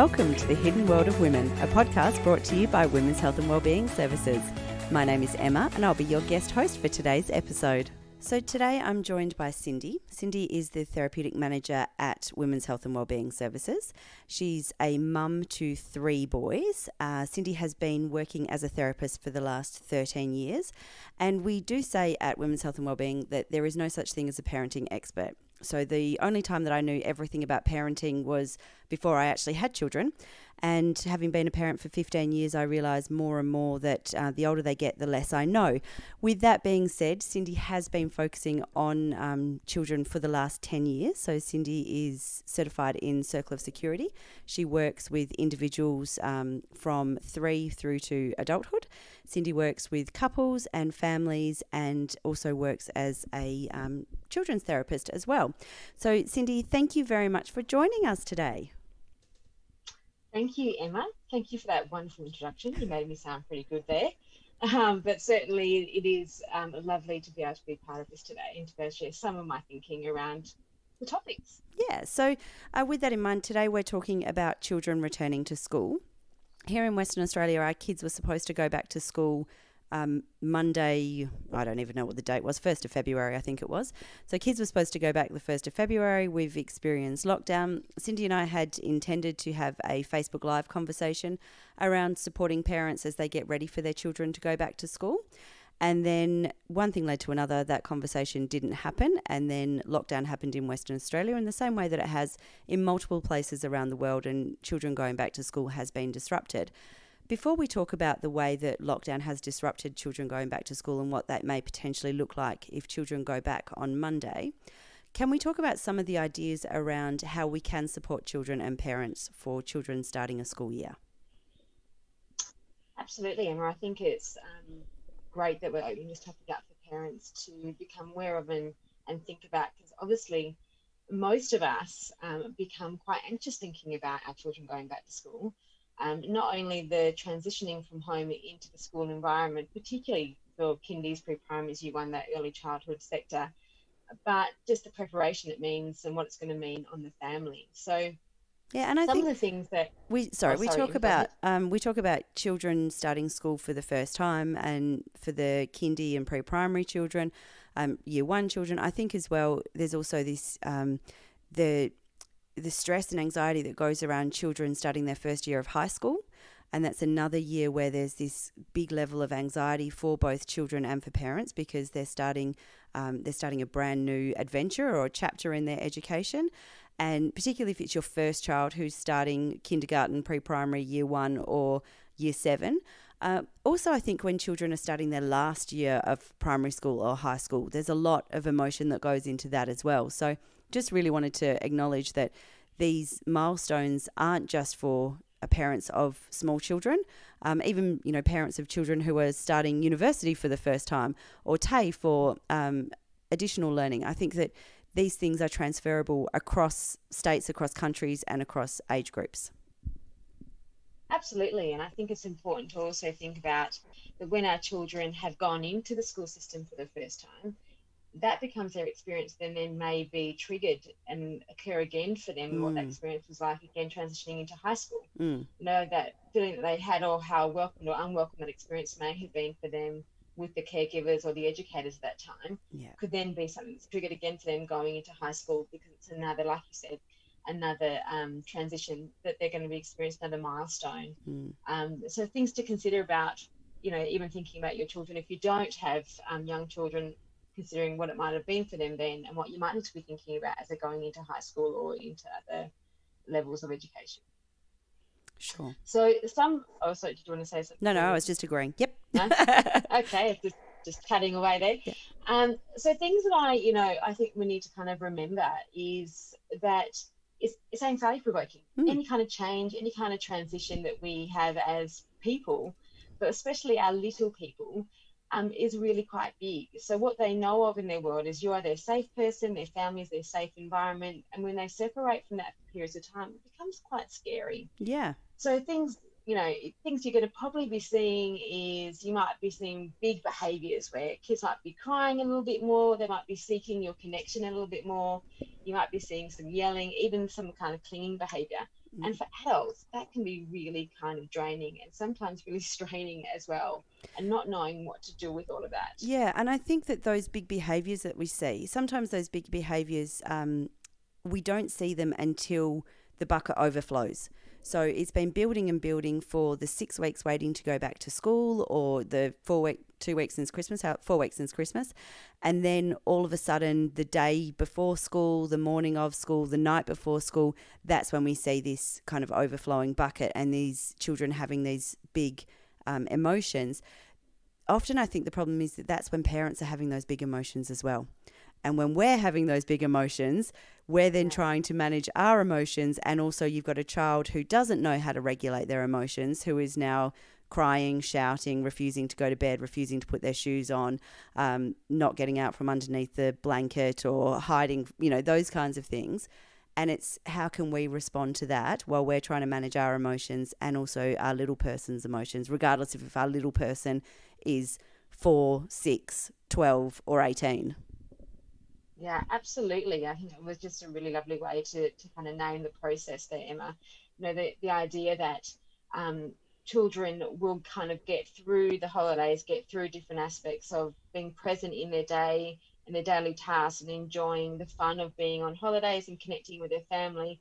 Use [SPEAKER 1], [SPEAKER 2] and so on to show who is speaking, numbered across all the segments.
[SPEAKER 1] Welcome to the Hidden World of Women, a podcast brought to you by Women's Health and Wellbeing Services. My name is Emma and I'll be your guest host for today's episode. So today I'm joined by Cindy. Cindy is the Therapeutic Manager at Women's Health and Wellbeing Services. She's a mum to 3 boys. Cindy has been working as a therapist for the last 13 years. And we do say at Women's Health and Wellbeing that there is no such thing as a parenting expert. So the only time that I knew everything about parenting was before I actually had children. And having been a parent for 15 years, I realised more and more that the older they get, the less I know. With that being said, Cindy has been focusing on children for the last 10 years. So Cindy is certified in Circle of Security. She works with individuals from 3 through to adulthood. Cindy works with couples and families and also works as a children's therapist as well. So Cindy, thank you very much for joining us today.
[SPEAKER 2] Thank you, Emma. Thank you for that wonderful introduction. You made me sound pretty good there. But certainly it is lovely to be able to be part of this today and to be able to share some of my thinking around the topics.
[SPEAKER 1] Yeah, so with that in mind, today we're talking about children returning to school. Here in Western Australia, our kids were supposed to go back to school Monday, I don't even know what the date was, 1st of February, I think it was. So kids were supposed to go back the 1st of February. We've experienced lockdown. Cindy and I had intended to have a Facebook Live conversation around supporting parents as they get ready for their children to go back to school. And then one thing led to another. That conversation didn't happen. And then lockdown happened in Western Australia in the same way that it has in multiple places around the world, and children going back to school has been disrupted. Before we talk about the way that lockdown has disrupted children going back to school and what that may potentially look like if children go back on Monday, can we talk about some of the ideas around how we can support children and parents for children starting a school year?
[SPEAKER 2] Absolutely, Emma. I think it's great that we're opening this topic up for parents to become aware of and think about, because obviously most of us become quite anxious thinking about our children going back to school. Not only the transitioning from home into the school environment, particularly for kindies, pre-primaries, year 1, that early childhood sector, but just the preparation it means and what it's going to mean on the family. So
[SPEAKER 1] yeah, and I
[SPEAKER 2] some
[SPEAKER 1] think
[SPEAKER 2] of the things that
[SPEAKER 1] we talk about children starting school for the first time, and for the kindy and pre-primary children, year 1 children. I think as well, there's also this the stress and anxiety that goes around children starting their first year of high school. And that's another year where there's this big level of anxiety for both children and for parents, because they're starting a brand new adventure or a chapter in their education. And particularly if it's your first child who's starting kindergarten, pre-primary, year 1 or year 7. Also, I think when children are starting their last year of primary school or high school, there's a lot of emotion that goes into that as well. So just really wanted to acknowledge that these milestones aren't just for parents of small children, even parents of children who are starting university for the first time, or TAFE for additional learning. I think that these things are transferable across states, across countries, and across age groups.
[SPEAKER 2] Absolutely, and I think it's important to also think about that when our children have gone into the school system for the first time, that becomes their experience, then may be triggered and occur again for them, what that experience was like again transitioning into high school. That feeling that they had, or how welcome or unwelcome that experience may have been for them with the caregivers or the educators at that time, could then be something that's triggered again for them going into high school, because it's another, like you said, another transition that they're going to be experiencing, another milestone. So things to consider about, even thinking about your children, if you don't have young children, considering what it might have been for them then, and what you might need to be thinking about as they're going into high school or into other levels of education.
[SPEAKER 1] Sure.
[SPEAKER 2] So sorry, did you want to say something?
[SPEAKER 1] No, I was just agreeing. Yep.
[SPEAKER 2] No? Okay, just cutting away there.
[SPEAKER 1] Yeah.
[SPEAKER 2] So things that I think we need to kind of remember is that it's anxiety provoking. Any kind of change, any kind of transition that we have as people, but especially our little people, is really quite big. So what they know of in their world is you are their safe person, their family is their safe environment, and when they separate from that for periods of time, it becomes quite scary.
[SPEAKER 1] Yeah.
[SPEAKER 2] So things you're going to probably be seeing is you might be seeing big behaviours where kids might be crying a little bit more, they might be seeking your connection a little bit more, you might be seeing some yelling, even some kind of clinging behaviour. And for adults, that can be really kind of draining and sometimes really straining as well, and not knowing what to do with all of that.
[SPEAKER 1] Yeah, and I think that those big behaviours that we see, sometimes those big behaviours, we don't see them until the bucket overflows. So it's been building and building for the 6 weeks waiting to go back to school, or the 2 weeks since Christmas, 4 weeks since Christmas. And then all of a sudden, the day before school, the morning of school, the night before school, that's when we see this kind of overflowing bucket and these children having these big emotions. Often I think the problem is that that's when parents are having those big emotions as well. And when we're having those big emotions, we're then trying to manage our emotions. And also you've got a child who doesn't know how to regulate their emotions, who is now crying, shouting, refusing to go to bed, refusing to put their shoes on, not getting out from underneath the blanket or hiding, those kinds of things. And it's how can we respond to that while we're trying to manage our emotions and also our little person's emotions, regardless of if our little person is 4, 6, 12 or 18.
[SPEAKER 2] Yeah, absolutely. I think it was just a really lovely way to kind of name the process there, Emma. The idea that children will kind of get through the holidays, get through different aspects of being present in their day and their daily tasks and enjoying the fun of being on holidays and connecting with their family.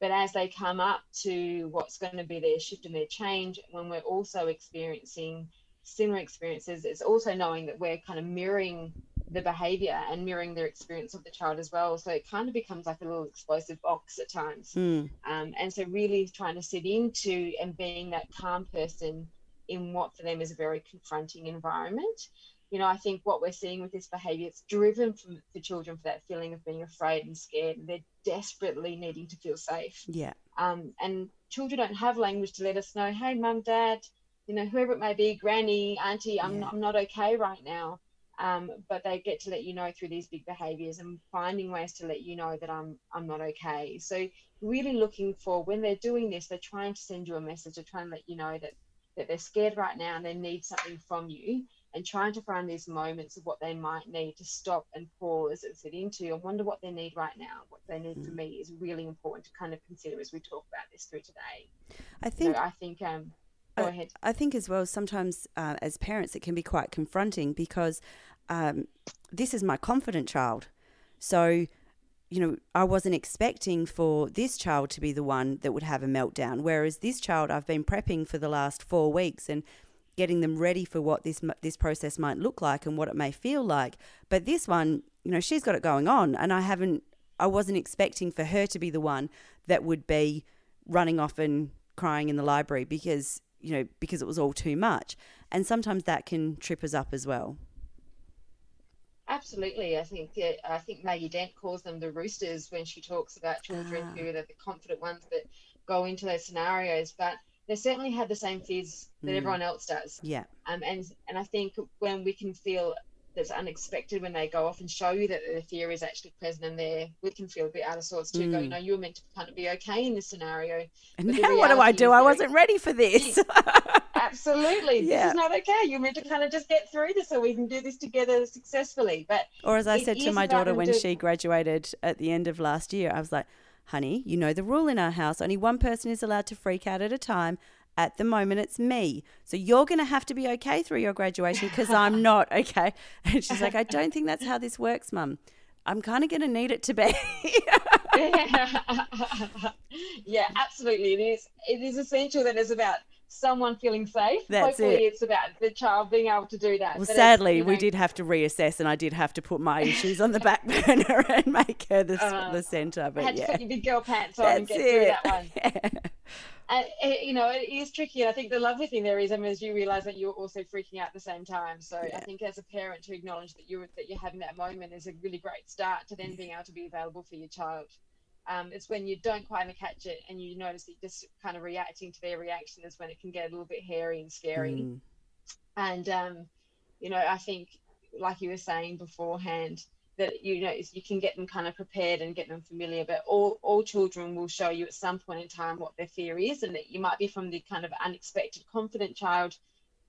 [SPEAKER 2] But as they come up to what's going to be their shift and their change, when we're also experiencing similar experiences, it's also knowing that we're kind of mirroring the behavior and mirroring their experience of the child as well. So it kind of becomes like a little explosive box at times. And so really trying to sit into and being that calm person in what for them is a very confronting environment. I think what we're seeing with this behavior, it's driven for children for that feeling of being afraid and scared. And they're desperately needing to feel safe.
[SPEAKER 1] Yeah.
[SPEAKER 2] And children don't have language to let us know, hey, mum, dad, whoever it may be, granny, auntie, I'm not okay right now. But they get to let you know through these big behaviors and finding ways to let you know that I'm not okay. So really looking for, when they're doing this, they're trying to send you a message. They're trying to let you know that they're scared right now and they need something from you, and trying to find these moments of what they might need to stop and pause and sit into and wonder what they need right now. What they need from me is really important to kind of consider as we talk about this through today.
[SPEAKER 1] I think
[SPEAKER 2] go ahead.
[SPEAKER 1] I think as well, sometimes as parents, it can be quite confronting because this is my confident child. So, I wasn't expecting for this child to be the one that would have a meltdown. Whereas this child, I've been prepping for the last 4 weeks and getting them ready for what this process might look like and what it may feel like. But this one, she's got it going on, and I wasn't expecting for her to be the one that would be running off and crying in the library because it was all too much. And sometimes that can trip us up as well.
[SPEAKER 2] Absolutely. I think Maggie Dent calls them the roosters when she talks about children who are the confident ones that go into those scenarios, but they certainly have the same fears that everyone else does.
[SPEAKER 1] Yeah.
[SPEAKER 2] And I think when we can feel that's unexpected, when they go off and show you that the fear is actually present and we can feel a bit out of sorts too. Go, you were meant to kind of be okay in this scenario.
[SPEAKER 1] And now what do? I wasn't ready for this.
[SPEAKER 2] Absolutely. This is not okay. You're meant to kind of just get through this so we can do this together successfully.
[SPEAKER 1] Or as I said to my daughter when she graduated at the end of last year, I was like, honey, the rule in our house, only one person is allowed to freak out at a time. At the moment, it's me. So you're going to have to be okay through your graduation because I'm not okay. And she's like, I don't think that's how this works, Mum. I'm kind of going to need it to be.
[SPEAKER 2] Yeah, absolutely. It is essential that it's about someone feeling safe.
[SPEAKER 1] Hopefully
[SPEAKER 2] it's about the child being able to do that.
[SPEAKER 1] Well, sadly, we did have to reassess, and I did have to put my issues on the back burner and make her the centre. But
[SPEAKER 2] had to put your big girl pants on and get through that one.
[SPEAKER 1] Yeah.
[SPEAKER 2] And it is tricky. And I think the lovely thing there is, as you realise that you're also freaking out at the same time. So I think as a parent to acknowledge that you're having that moment is a really great start to then being able to be available for your child. It's when you don't quite catch it and you notice that you're just kind of reacting to their reaction is when it can get a little bit hairy and scary. And, I think, like you were saying beforehand, that, you can get them kind of prepared and get them familiar, but all children will show you at some point in time what their fear is, and that you might be from the kind of unexpected confident child,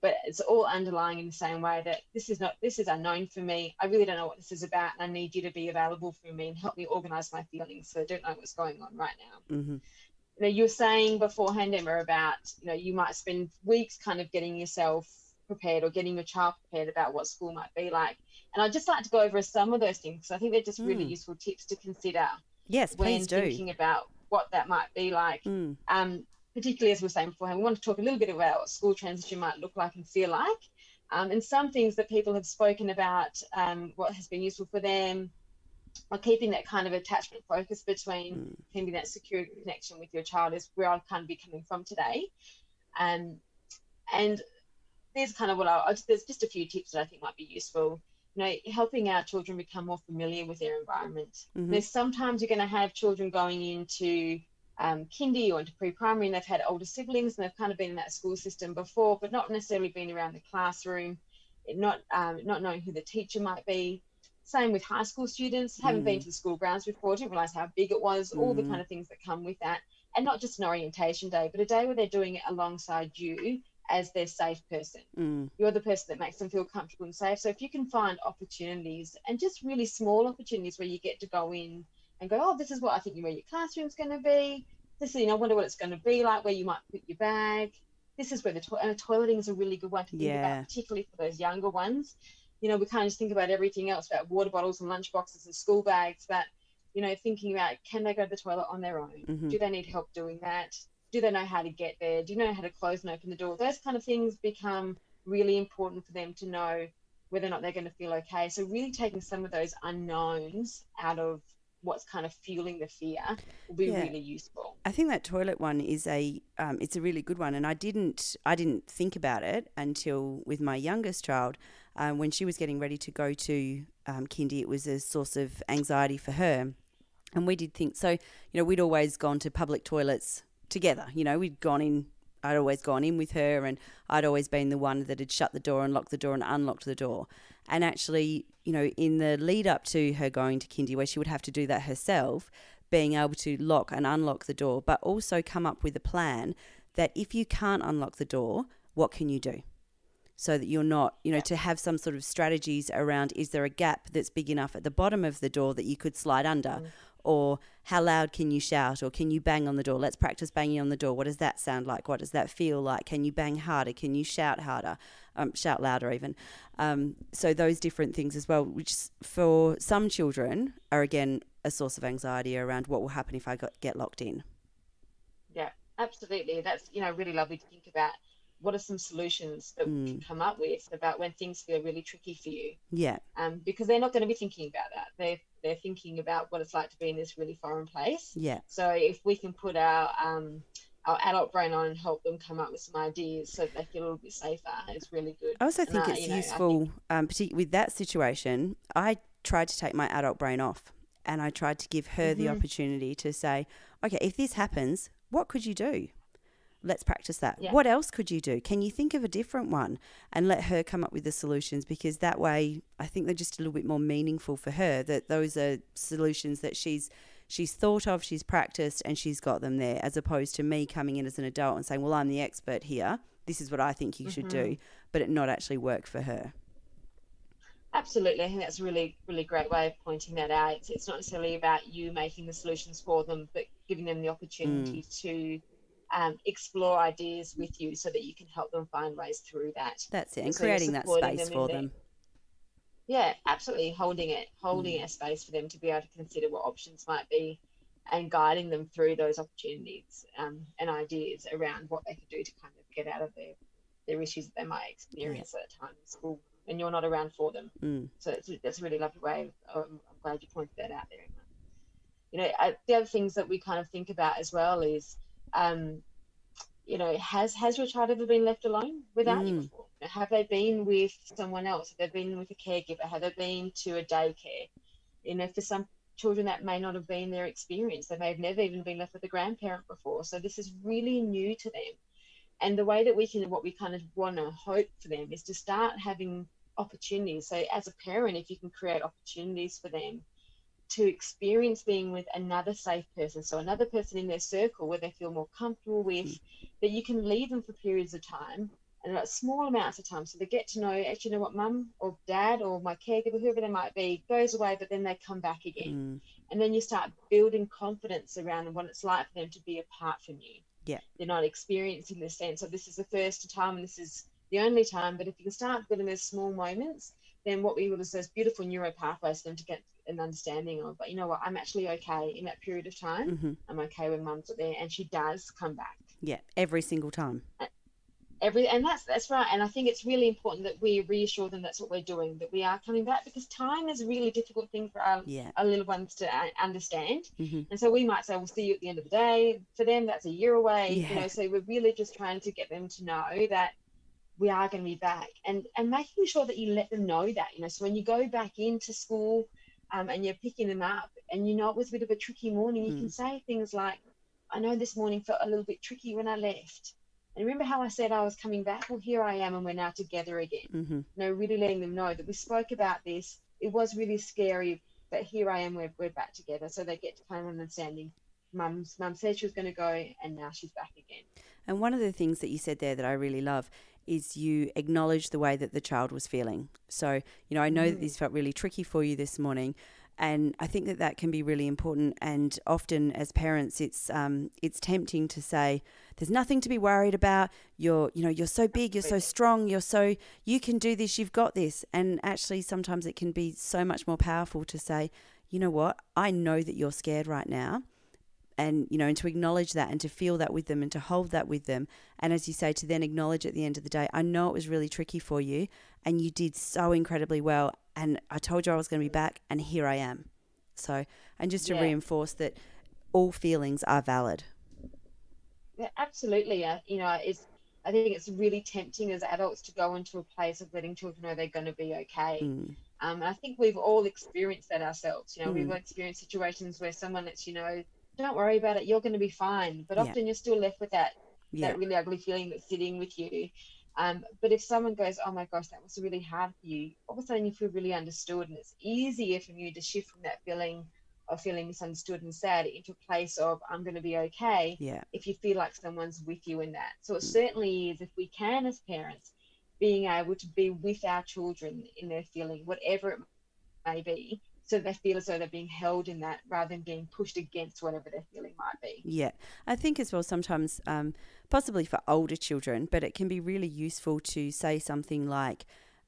[SPEAKER 2] but it's all underlying in the same way that this is unknown for me. I really don't know what this is about, and I need you to be available for me and help me organize my feelings so I don't know what's going on right now. you were saying beforehand, Emma, about, you might spend weeks kind of getting yourself prepared or getting your child prepared about what school might be like. And I'd just like to go over some of those things, because I think they're just really useful tips to consider
[SPEAKER 1] Yes,
[SPEAKER 2] when
[SPEAKER 1] please do.
[SPEAKER 2] thinking about what that might be like. Particularly, as we were saying beforehand, we want to talk a little bit about what school transition might look like and feel like. And some things that people have spoken about, what has been useful for them, or keeping that kind of attachment focus between keeping that secure connection with your child, is where I'll kind of be coming from today. And there's kind of there's just a few tips that I think might be useful. Helping our children become more familiar with their environment. There's sometimes you're going to have children going into kindy or into pre-primary, and they've had older siblings and they've kind of been in that school system before, but not necessarily been around the classroom, not knowing who the teacher might be. Same with high school students, haven't been to the school grounds before, didn't realise how big it was, all the kind of things that come with that. And not just an orientation day, but a day where they're doing it alongside you as their safe person. You're the person that makes them feel comfortable and safe. So if you can find opportunities, and just really small opportunities, where you get to go in and go, oh, this is what I think where your classroom's going to be. This is, I wonder what it's going to be like, where you might put your bag. This is where toileting is a really good one to think about, particularly for those younger ones. We kind of just think about everything else, about water bottles and lunch boxes and school bags, but, thinking about, can they go to the toilet on their own? Do they need help doing that? Do they know how to get there? Do you know how to close and open the door? Those kind of things become really important for them to know whether or not they're going to feel okay. So really taking some of those unknowns out of what's kind of fueling the fear will be really useful.
[SPEAKER 1] I think that toilet one is it's a really good one, and I didn't think about it until with my youngest child. When she was getting ready to go to kindy, it was a source of anxiety for her, and we did think so. We'd always gone to public toilets together. I'd always gone in with her, and I'd always been the one that had shut the door and locked the door and unlocked the door. And actually, in the lead up to her going to kindy, where she would have to do that herself, being able to lock and unlock the door, but also come up with a plan that if you can't unlock the door, what can you do? So that you're not, to have some sort of strategies around, is there a gap that's big enough at the bottom of the door that you could slide under? Or how loud can you shout, or can you bang on the door? Let's practice banging on the door. What does that sound like? What does that feel like? Can you bang harder? Can you shout harder? Shout louder even. So those different things as well, which for some children are, again, a source of anxiety around what will happen if I get locked in.
[SPEAKER 2] Yeah, absolutely. That's, really lovely to think about. What are some solutions that we can come up with about when things feel really tricky for you?
[SPEAKER 1] Yeah.
[SPEAKER 2] Because they're not going to be thinking about that. They're thinking about what it's like to be in this really foreign place.
[SPEAKER 1] Yeah.
[SPEAKER 2] So if we can put our adult brain on and help them come up with some ideas so that they feel a little bit safer, it's really good.
[SPEAKER 1] I also think it's useful, particularly with that situation. I tried to take my adult brain off, and I tried to give her the opportunity to say, okay, if this happens, what could you do? Let's practice that. Yeah. What else could you do? Can you think of a different one? And let her come up with the solutions, because that way I think they're just a little bit more meaningful for her, that those are solutions that she's thought of, she's practiced, and she's got them there, as opposed to me coming in as an adult and saying, well, I'm the expert here. This is what I think you should do, but it not actually work for her.
[SPEAKER 2] Absolutely. I think that's a really, really great way of pointing that out. It's not necessarily about you making the solutions for them, but giving them the opportunity to explore ideas with you so that you can help them find ways through that.
[SPEAKER 1] That's it, and so creating that space for them.
[SPEAKER 2] Yeah, absolutely. Holding a space for them to be able to consider what options might be, and guiding them through those opportunities and ideas around what they could do to kind of get out of their issues that they might experience at a time in school, and you're not around for them. So that's a really lovely way. I'm glad you pointed that out there. The other things that we kind of think about as well is, has your child ever been left alone without you before? Have they been with someone else? Have they been with a caregiver? Have they been to a daycare? For some children that may not have been their experience. They may have never even been left with a grandparent before. So this is really new to them. And the way that what we kind of want to hope for them is to start having opportunities. So as a parent, if you can create opportunities for them to experience being with another safe person, so another person in their circle where they feel more comfortable with, that you can leave them for periods of time and like small amounts of time. So they get to know, actually, you know what, mum or dad or my caregiver, whoever they might be, goes away, but then they come back again. And then you start building confidence around what it's like for them to be apart from you.
[SPEAKER 1] Yeah.
[SPEAKER 2] They're not experiencing the sense of this is the first time and this is the only time. But if you can start building those small moments, then what we will is those beautiful neuro pathways for them to get an understanding of, but you know what, I'm actually okay in that period of time. I'm okay when mum's not there, and she does come back.
[SPEAKER 1] Yeah, every single time.
[SPEAKER 2] And that's right. And I think it's really important that we reassure them that's what we're doing, that we are coming back, because time is a really difficult thing for our little ones to understand. And so we might say, we'll see you at the end of the day. For them, that's a year away. You know, so we're really just trying to get them to know that we are going to be back, and making sure that you let them know that, you know, so when you go back into school and you're picking them up and you know it was a bit of a tricky morning, you can say things like, I know this morning felt a little bit tricky when I left. And remember how I said I was coming back? Well, here I am, and we're now together again. You know, really letting them know that we spoke about this. It was really scary, but here I am, we're back together. So they get to kind of understanding, Mum said she was going to go, and now she's back again.
[SPEAKER 1] And one of the things that you said there that I really love is you acknowledge the way that the child was feeling. So, you know, I know that this felt really tricky for you this morning, and I think that that can be really important. And often as parents, it's tempting to say, there's nothing to be worried about. You're so big, you're so strong, you can do this, you've got this. And actually sometimes it can be so much more powerful to say, you know what, I know that you're scared right now. And, you know, and to acknowledge that and to feel that with them and to hold that with them. And as you say, to then acknowledge at the end of the day, I know it was really tricky for you and you did so incredibly well. And I told you I was going to be back, and here I am. So, and just to reinforce that all feelings are valid.
[SPEAKER 2] Yeah, absolutely. You know, I think it's really tempting as adults to go into a place of letting children know they're going to be okay. I think we've all experienced that ourselves. You know, we've experienced situations where someone lets you know, don't worry about it, you're going to be fine. But often you're still left with that really ugly feeling that's sitting with you. But if someone goes, oh my gosh, that was really hard for you, all of a sudden you feel really understood, and it's easier for you to shift from that feeling of feeling misunderstood and sad into a place of I'm going to be okay if you feel like someone's with you in that. So it certainly is, if we can as parents, being able to be with our children in their feeling, whatever it may be, so they feel as though they're being held in that rather than being pushed against whatever their feeling might be.
[SPEAKER 1] Yeah, I think as well sometimes, possibly for older children, but it can be really useful to say something like,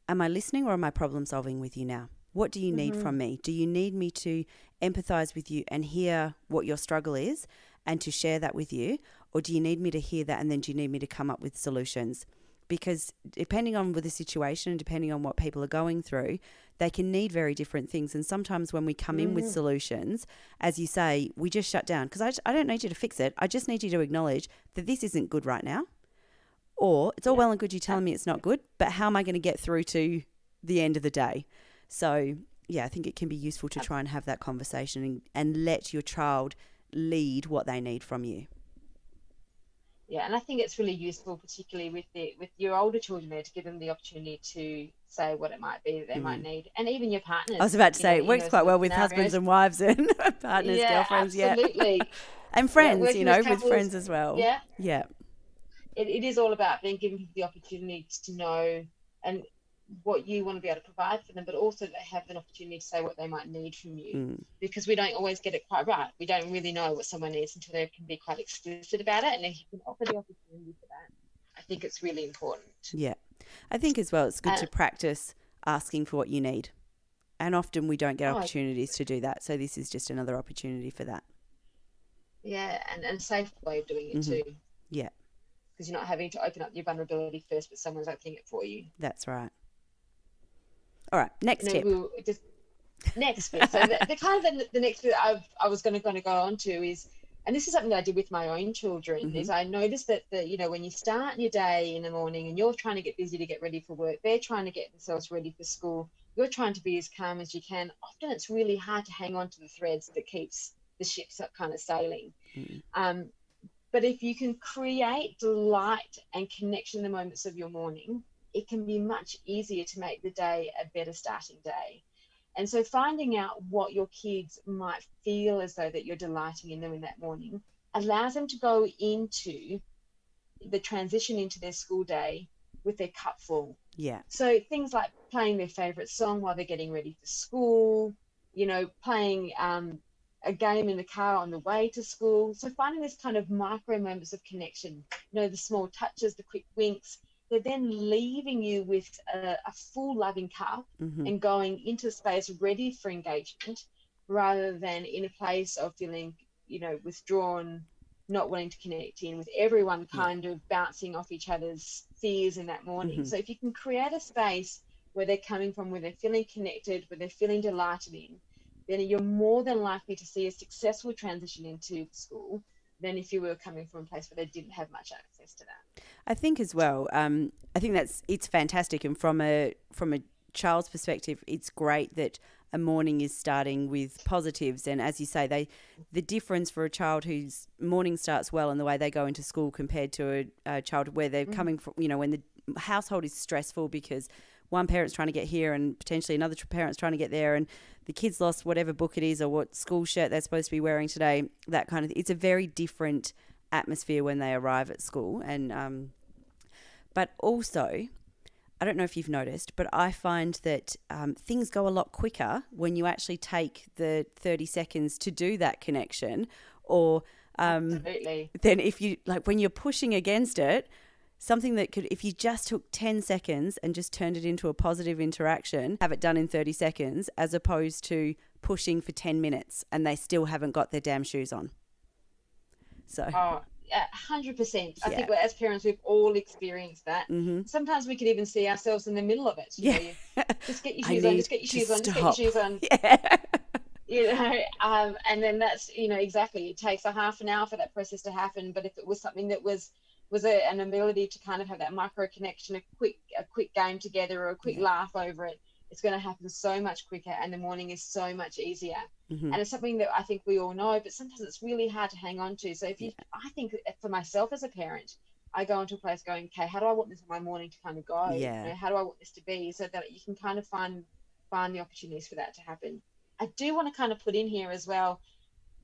[SPEAKER 1] am I listening or am I problem solving with you now? What do you need from me? Do you need me to empathise with you and hear what your struggle is and to share that with you? Or do you need me to hear that and then do you need me to come up with solutions? Because depending on the situation and depending on what people are going through, they can need very different things. And sometimes when we come in with solutions, as you say, we just shut down because I don't need you to fix it. I just need you to acknowledge that this isn't good right now. Or it's all well and good you telling me it's not good, but how am I going to get through to the end of the day? So, yeah, I think it can be useful to try and have that conversation and let your child lead what they need from you.
[SPEAKER 2] Yeah, and I think it's really useful, particularly with your older children there, to give them the opportunity to say what it might be that they might need, and even your partners.
[SPEAKER 1] I was about to say it works quite well with husbands and wives and partners, girlfriends,
[SPEAKER 2] absolutely.
[SPEAKER 1] And friends, with friends as well. Yeah.
[SPEAKER 2] It is all about being given people the opportunity to know and what you want to be able to provide for them, but also they have an opportunity to say what they might need from you, because we don't always get it quite right. We don't really know what someone needs until they can be quite explicit about it, and if you can offer the opportunity for that, I think it's really important.
[SPEAKER 1] Yeah, I think as well it's good to practice asking for what you need, and often we don't get opportunities to do that, so this is just another opportunity for that.
[SPEAKER 2] Yeah, and a safe way of doing it too.
[SPEAKER 1] Yeah,
[SPEAKER 2] because you're not having to open up your vulnerability first, but someone's opening it for you.
[SPEAKER 1] That's right. All right, next tip.
[SPEAKER 2] Next bit. So the kind of the next bit I was going to go on to is, and this is something that I did with my own children, is I noticed that when you start your day in the morning and you're trying to get busy to get ready for work, they're trying to get themselves ready for school, you're trying to be as calm as you can. Often it's really hard to hang on to the threads that keeps the ships kind of sailing. But if you can create delight and connection in the moments of your morning, it can be much easier to make the day a better starting day. And so finding out what your kids might feel as though that you're delighting in them in that morning allows them to go into the transition into their school day with their cup full.
[SPEAKER 1] Yeah.
[SPEAKER 2] So things like playing their favorite song while they're getting ready for school, playing a game in the car on the way to school. So finding this kind of micro moments of connection, the small touches, the quick winks, they're then leaving you with a full loving cup and going into space ready for engagement, rather than in a place of feeling, withdrawn, not wanting to connect in, with everyone kind of bouncing off each other's fears in that morning. So if you can create a space where they're coming from, where they're feeling connected, where they're feeling delighted in, then you're more than likely to see a successful transition into school than if you were coming from a place where they didn't have much access to that.
[SPEAKER 1] I think as well, I think it's fantastic. And from a child's perspective, it's great that a morning is starting with positives. And as you say, the difference for a child whose morning starts well and the way they go into school compared to a child where they're coming from, when the household is stressful because one parent's trying to get here and potentially another parent's trying to get there, and the kid's lost whatever book it is or what school shirt they're supposed to be wearing today, that kind of thing. It's a very different atmosphere when they arrive at school. And but also, I don't know if you've noticed, but I find that things go a lot quicker when you actually take the 30 seconds to do that connection, or then if you, like, when you're pushing against it, something that could, if you just took 10 seconds and just turned it into a positive interaction, have it done in 30 seconds, as opposed to pushing for 10 minutes and they still haven't got their damn shoes on. So.
[SPEAKER 2] Oh, 100%. I think as parents, we've all experienced that. Sometimes we could even see ourselves in the middle of it. Just get your shoes on, just get your shoes on, just get your shoes on. And then that's, exactly, it takes a half an hour for that process to happen. But if it was something that was an ability to kind of have that micro connection, a quick game together, or a quick laugh over it, it's going to happen so much quicker, and the morning is so much easier. And it's something that I think we all know, but sometimes it's really hard to hang on to. So I think for myself as a parent, I go into a place going, okay, how do I want this in my morning to kind of go? How do I want this to be, so that you can kind of find the opportunities for that to happen. I do want to kind of put in here as well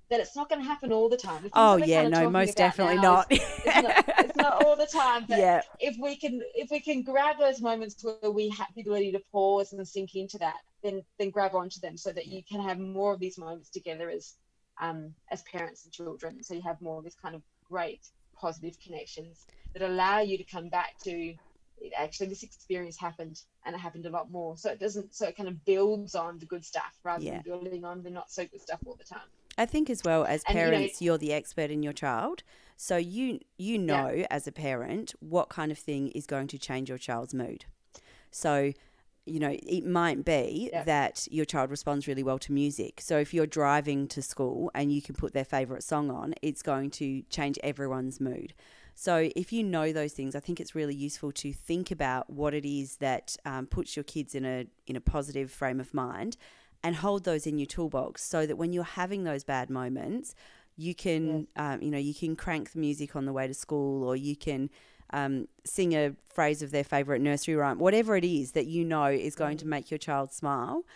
[SPEAKER 2] that it's not going to happen all the time.
[SPEAKER 1] Most definitely not.
[SPEAKER 2] It's not all the time. But if we can grab those moments where we have the ability to pause and sink into that, then grab onto them, so that you can have more of these moments together as parents and children. So you have more of this kind of great positive connections that allow you to come back to, actually, this experience happened, and it happened a lot more. So it kind of builds on the good stuff rather than building on the not so good stuff all the time.
[SPEAKER 1] I think as well, as parents, you're the expert in your child. So you know as a parent what kind of thing is going to change your child's mood. So, it might be that your child responds really well to music. So if you're driving to school and you can put their favourite song on, it's going to change everyone's mood. So if you know those things, I think it's really useful to think about what it is that puts your kids in a positive frame of mind, and hold those in your toolbox, so that when you're having those bad moments, you can, you can crank the music on the way to school, or you can sing a phrase of their favourite nursery rhyme, whatever it is that is going to make your child smile,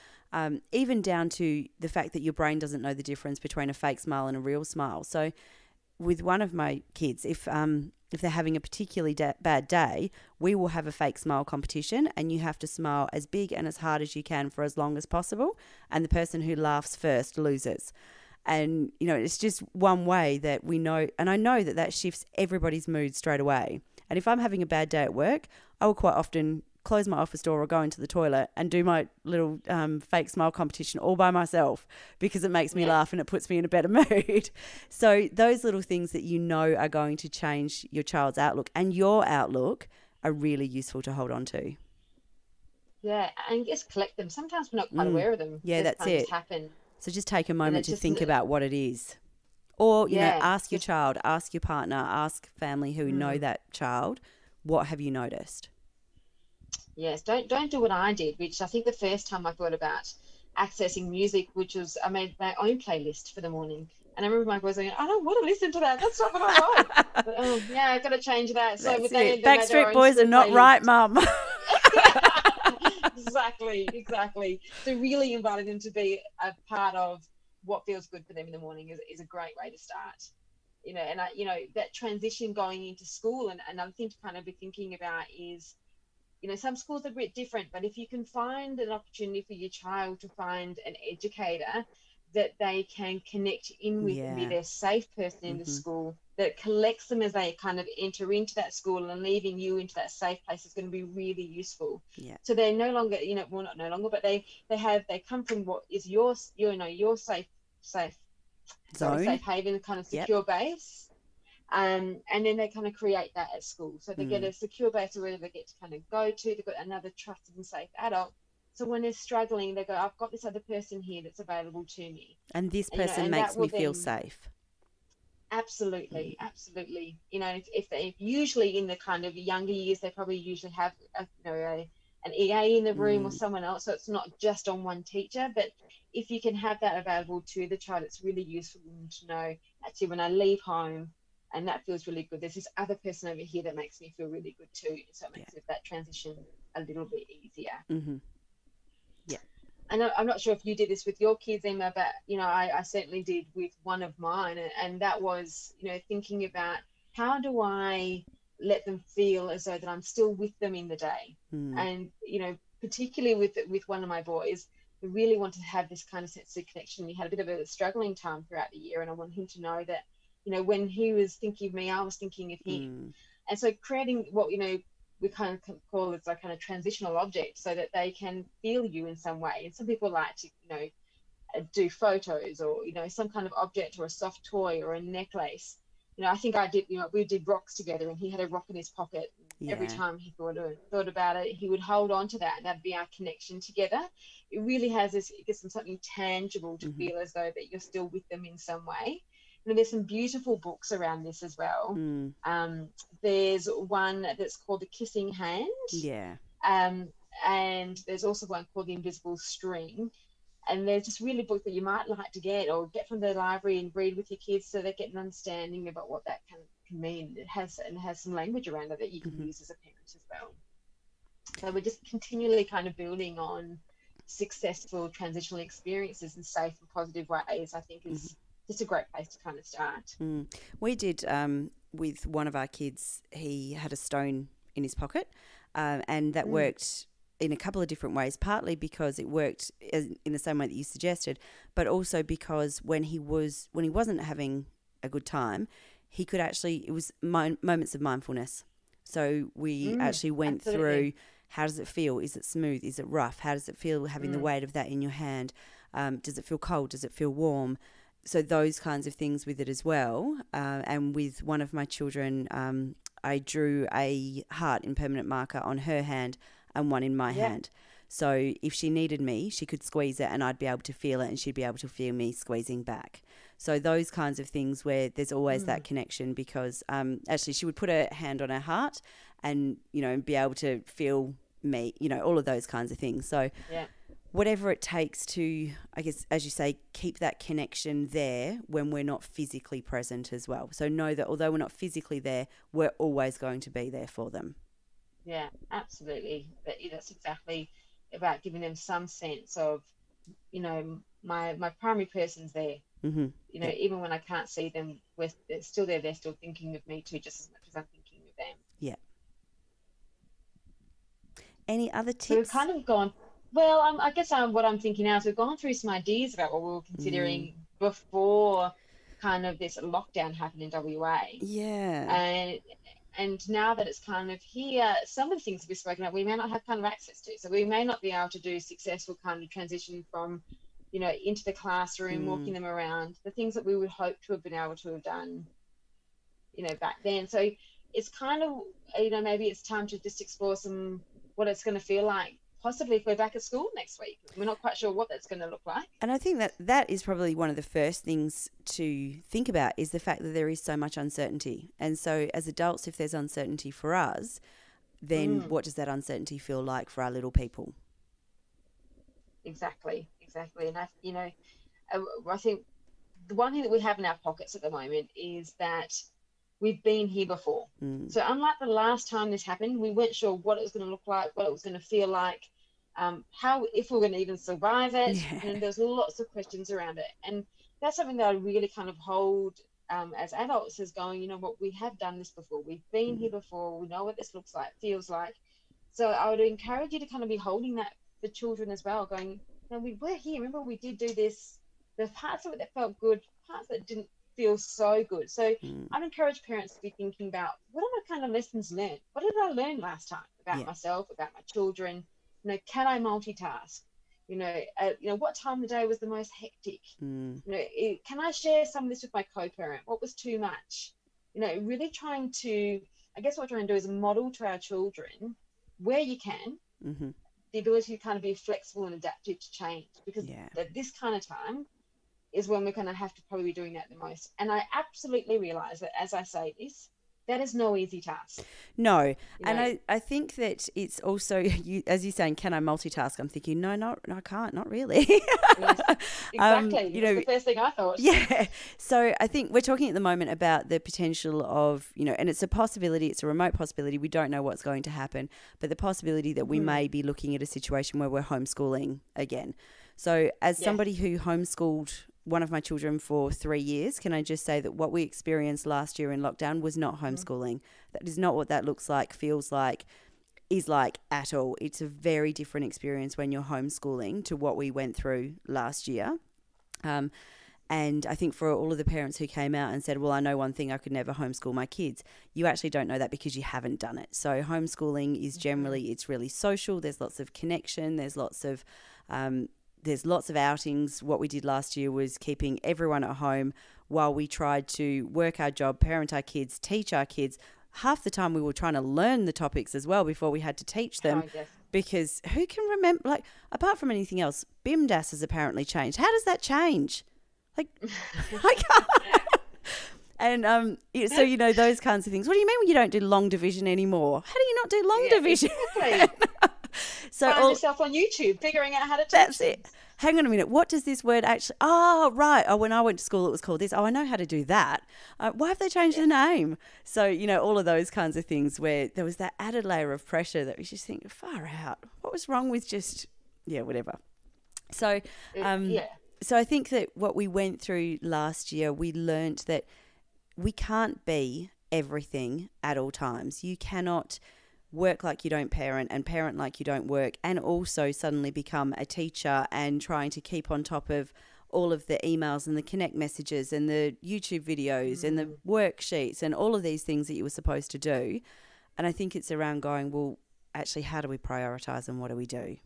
[SPEAKER 1] even down to the fact that your brain doesn't know the difference between a fake smile and a real smile. So with one of my kids, if they're having a particularly bad day, we will have a fake smile competition, and you have to smile as big and as hard as you can for as long as possible, and the person who laughs first loses. And, it's just one way that we know, and I know that shifts everybody's mood straight away. And if I'm having a bad day at work, I will quite often close my office door or go into the toilet and do my little fake smile competition all by myself, because it makes me laugh and it puts me in a better mood. So those little things that are going to change your child's outlook and your outlook are really useful to hold on to.
[SPEAKER 2] Yeah, and just collect them. Sometimes we're not quite aware of them.
[SPEAKER 1] Yeah, that's it.
[SPEAKER 2] Happen.
[SPEAKER 1] So just take a moment to think about what it is. Or, ask your child, ask your partner, ask family who know that child, what have you noticed?
[SPEAKER 2] Yes, don't do what I did, which I think the first time I thought about accessing music, which was I made my own playlist for the morning. And I remember my boys saying, I don't want to listen to that. That's not what I want. But, I've got to change that. So
[SPEAKER 1] Backstreet Boys are not right, Mum.
[SPEAKER 2] Exactly. So really inviting them to be a part of what feels good for them in the morning is a great way to start. That transition going into school, and another thing to kind of be thinking about is some schools are a bit different, but if you can find an opportunity for your child to find an educator that they can connect in with and be
[SPEAKER 1] Yeah.
[SPEAKER 2] their safe person in the school, that collects them as they kind of enter into that school, and leaving you into that safe place is going to be really useful.
[SPEAKER 1] Yeah.
[SPEAKER 2] So they're no longer, well, not no longer, but they come from what is your safe
[SPEAKER 1] Zone.
[SPEAKER 2] haven, kind of
[SPEAKER 1] Yep.
[SPEAKER 2] secure base. And then they kind of create that at school. So they get a secure base where they get to kind of go to. They've got another trusted and safe adult. So when they're struggling, they go, I've got this other person here that's available to me.
[SPEAKER 1] And this
[SPEAKER 2] And,
[SPEAKER 1] person
[SPEAKER 2] and
[SPEAKER 1] makes
[SPEAKER 2] that will
[SPEAKER 1] me feel
[SPEAKER 2] then,
[SPEAKER 1] safe.
[SPEAKER 2] absolutely. If they usually in the kind of younger years, they probably usually have an EA in the room or someone else. So it's not just on one teacher, but if you can have that available to the child, it's really useful to know, actually, when I leave home, and that feels really good, there's this other person over here that makes me feel really good too. So it makes that transition a little bit easier.
[SPEAKER 1] Mm-hmm. Yeah.
[SPEAKER 2] And I'm not sure if you did this with your kids, Emma, but I certainly did with one of mine, and that was thinking about, how do I let them feel as though that I'm still with them in the day. And particularly with one of my boys, we really wanted to have this kind of sense of connection. We had a bit of a struggling time throughout the year, and I wanted him to know that when he was thinking of me, I was thinking of him. And so creating what we kind of call it a kind of transitional object, so that they can feel you in some way. And some people like to do photos, or some kind of object, or a soft toy, or a necklace. I think I did. We did rocks together, and he had a rock in his pocket. Every time he thought about it, he would hold on to that, and that'd be our connection together. It really it gives them something tangible to feel as though that you're still with them in some way. And there's some beautiful books around this as well. There's one that's called The Kissing Hand.
[SPEAKER 1] Yeah.
[SPEAKER 2] And there's also one called The Invisible String. And they're just really books that you might like to get from the library and read with your kids, so they get an understanding about what that can mean. It has some language around it that you can use as a parent as well. So we're just continually kind of building on successful transitional experiences in safe and positive ways, I think is just a great place to kind of start.
[SPEAKER 1] We did with one of our kids. He had a stone in his pocket, and that worked in a couple of different ways, partly because it worked in the same way that you suggested, but also because when he wasn't having a good time, he could actually, it was moments of mindfulness. So we actually went through, how does it feel? Is it smooth? Is it rough? How does it feel having the weight of that in your hand? Does it feel cold? Does it feel warm? So those kinds of things with it as well. And with one of my children, I drew a heart in permanent marker on her hand and one in my hand. So if she needed me, she could squeeze it and I'd be able to feel it, and she'd be able to feel me squeezing back. So those kinds of things where there's always that connection, because actually she would put her hand on her heart and, be able to feel me, all of those kinds of things. So whatever it takes to, I guess, as you say, keep that connection there when we're not physically present as well. So know that although we're not physically there, we're always going to be there for them.
[SPEAKER 2] Yeah, absolutely. That's exactly about giving them some sense of, my primary person's there. Even when I can't see them, they're still there. They're still thinking of me too, just as much as I'm thinking of them.
[SPEAKER 1] Yeah. Any other tips?
[SPEAKER 2] So we've kind of gone. Well, I guess what I'm thinking now is we've gone through some ideas about what we were considering before kind of this lockdown happened in WA.
[SPEAKER 1] Yeah.
[SPEAKER 2] And now that it's kind of here, some of the things we've spoken about, we may not have kind of access to. So we may not be able to do successful kind of transition from, into the classroom, walking them around, the things that we would hope to have been able to have done, back then. So it's kind of, maybe it's time to just explore what it's going to feel like, possibly if we're back at school next week. We're not quite sure what that's going to look like.
[SPEAKER 1] And I think that is probably one of the first things to think about, is the fact that there is so much uncertainty. And so as adults, if there's uncertainty for us, then what does that uncertainty feel like for our little people?
[SPEAKER 2] Exactly. And I think the one thing that we have in our pockets at the moment is that we've been here before. So unlike the last time this happened, we weren't sure what it was going to look like, what it was going to feel like, if we're going to even survive it. And there's lots of questions around it. And that's something that I really kind of hold as adults, as going, we have done this before. We've been here before. We know what this looks like, feels like. So I would encourage you to kind of be holding that for children as well, going, no, we were here. Remember, we did do this. The parts of it that felt good, parts that didn't feel so good. So I'd encourage parents to be thinking about, what are my kind of lessons learned? What did I learn last time about myself, about my children? Can I multitask? What time of the day was the most hectic? Can I share some of this with my co-parent? What was too much? Really trying to, I guess what we're trying to do is model to our children where you can, the ability to kind of be flexible and adaptive to change, because at this kind of time is when we're going to have to probably be doing that the most. And I absolutely realize that as I say this, that is no easy task.
[SPEAKER 1] No. And I think that it's also, as you're saying, can I multitask? I'm thinking, no, I can't, not really.
[SPEAKER 2] Yes, exactly. That's the first thing I thought.
[SPEAKER 1] Yeah. So I think we're talking at the moment about the potential of, and it's a possibility, it's a remote possibility. We don't know what's going to happen, but the possibility that we may be looking at a situation where we're homeschooling again. So as somebody who homeschooled one of my children for 3 years, can I just say that what we experienced last year in lockdown was not homeschooling. That is not what that looks like, feels like, is like at all. It's a very different experience when you're homeschooling to what we went through last year. And I think for all of the parents who came out and said, well, I know one thing, I could never homeschool my kids, you actually don't know that because you haven't done it. So homeschooling is generally, it's really social. There's lots of connection. There's lots of outings. What we did last year was keeping everyone at home while we tried to work our job, parent our kids, teach our kids. Half the time we were trying to learn the topics as well before we had to teach them, because who can remember, like, apart from anything else, BIMDAS has apparently changed. How does that change? Like, I can't. And so, those kinds of things. What do you mean when you don't do long division anymore? How do you not do long division?
[SPEAKER 2] Exactly.
[SPEAKER 1] So
[SPEAKER 2] find yourself on YouTube figuring out how to teach
[SPEAKER 1] That's
[SPEAKER 2] things.
[SPEAKER 1] it. Hang on a minute. What does this word actually... Oh, right. Oh, when I went to school, it was called this. Oh, I know how to do that. Why have they changed the name? So, all of those kinds of things where there was that added layer of pressure that we just think, far out. What was wrong with just... Yeah, whatever. So, so I think that what we went through last year, we learnt that we can't be everything at all times. You cannot work like you don't parent and parent like you don't work, and also suddenly become a teacher and trying to keep on top of all of the emails and the connect messages and the YouTube videos and the worksheets and all of these things that you were supposed to do. And I think it's around going, well, actually, how do we prioritize and what do we do?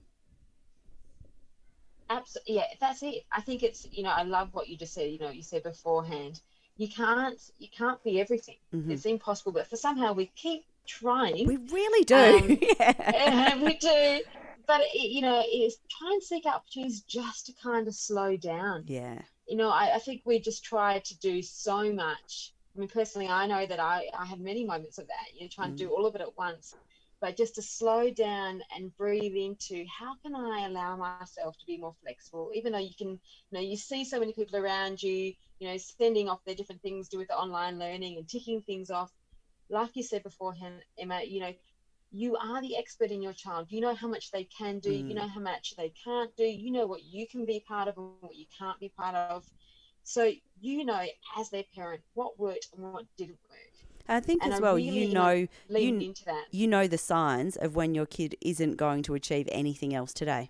[SPEAKER 2] Absolutely. Yeah, that's it. I think it's, I love what you just said, you said beforehand, you can't be everything. It's impossible, but for somehow we keep trying.
[SPEAKER 1] We really do.
[SPEAKER 2] We do. But, it's try and seek out opportunities just to kind of slow down.
[SPEAKER 1] Yeah.
[SPEAKER 2] I think we just try to do so much. I mean, personally, I know that I had many moments of that, trying to do all of it at once. But just to slow down and breathe into, how can I allow myself to be more flexible? Even though you can, you see so many people around you, sending off their different things to do with the online learning and ticking things off. Like you said beforehand, Emma, you are the expert in your child. You know how much they can do. You know how much they can't do. You know what you can be part of and what you can't be part of. So, as their parent, what worked and what didn't work.
[SPEAKER 1] I think as well,
[SPEAKER 2] into that.
[SPEAKER 1] You know the signs of when your kid isn't going to achieve anything else today.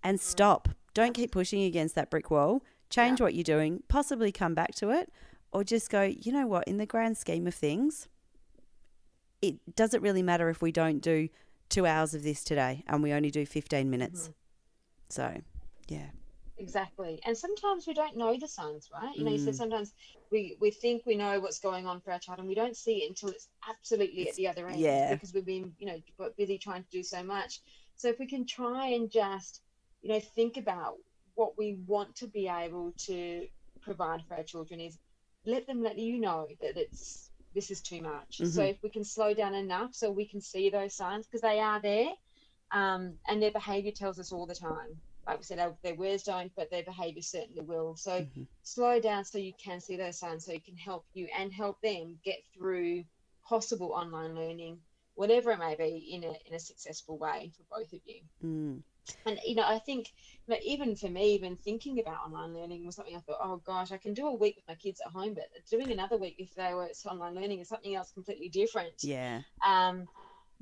[SPEAKER 1] And stop. Don't keep pushing against that brick wall. Change what you're doing, possibly come back to it, or just go, you know what, in the grand scheme of things, it doesn't really matter if we don't do 2 hours of this today and we only do 15 minutes. So, yeah.
[SPEAKER 2] Exactly. And sometimes we don't know the signs, right? You said sometimes we think we know what's going on for our child and we don't see it until it's absolutely at the other end.
[SPEAKER 1] Yeah.
[SPEAKER 2] Because we've been, busy trying to do so much. So if we can try and just, think about what we want to be able to provide for our children, is let you know that this is too much. So if we can slow down enough so we can see those signs, because they are there, and their behavior tells us all the time. Like we said, their words don't, but their behaviour certainly will. So slow down so you can see those signs, so you can help you and help them get through possible online learning, whatever it may be, in a successful way for both of you. And, I think, even for me, even thinking about online learning was something I thought, oh, gosh, I can do a week with my kids at home, but doing another week if they were online learning is something else completely different.
[SPEAKER 1] Yeah.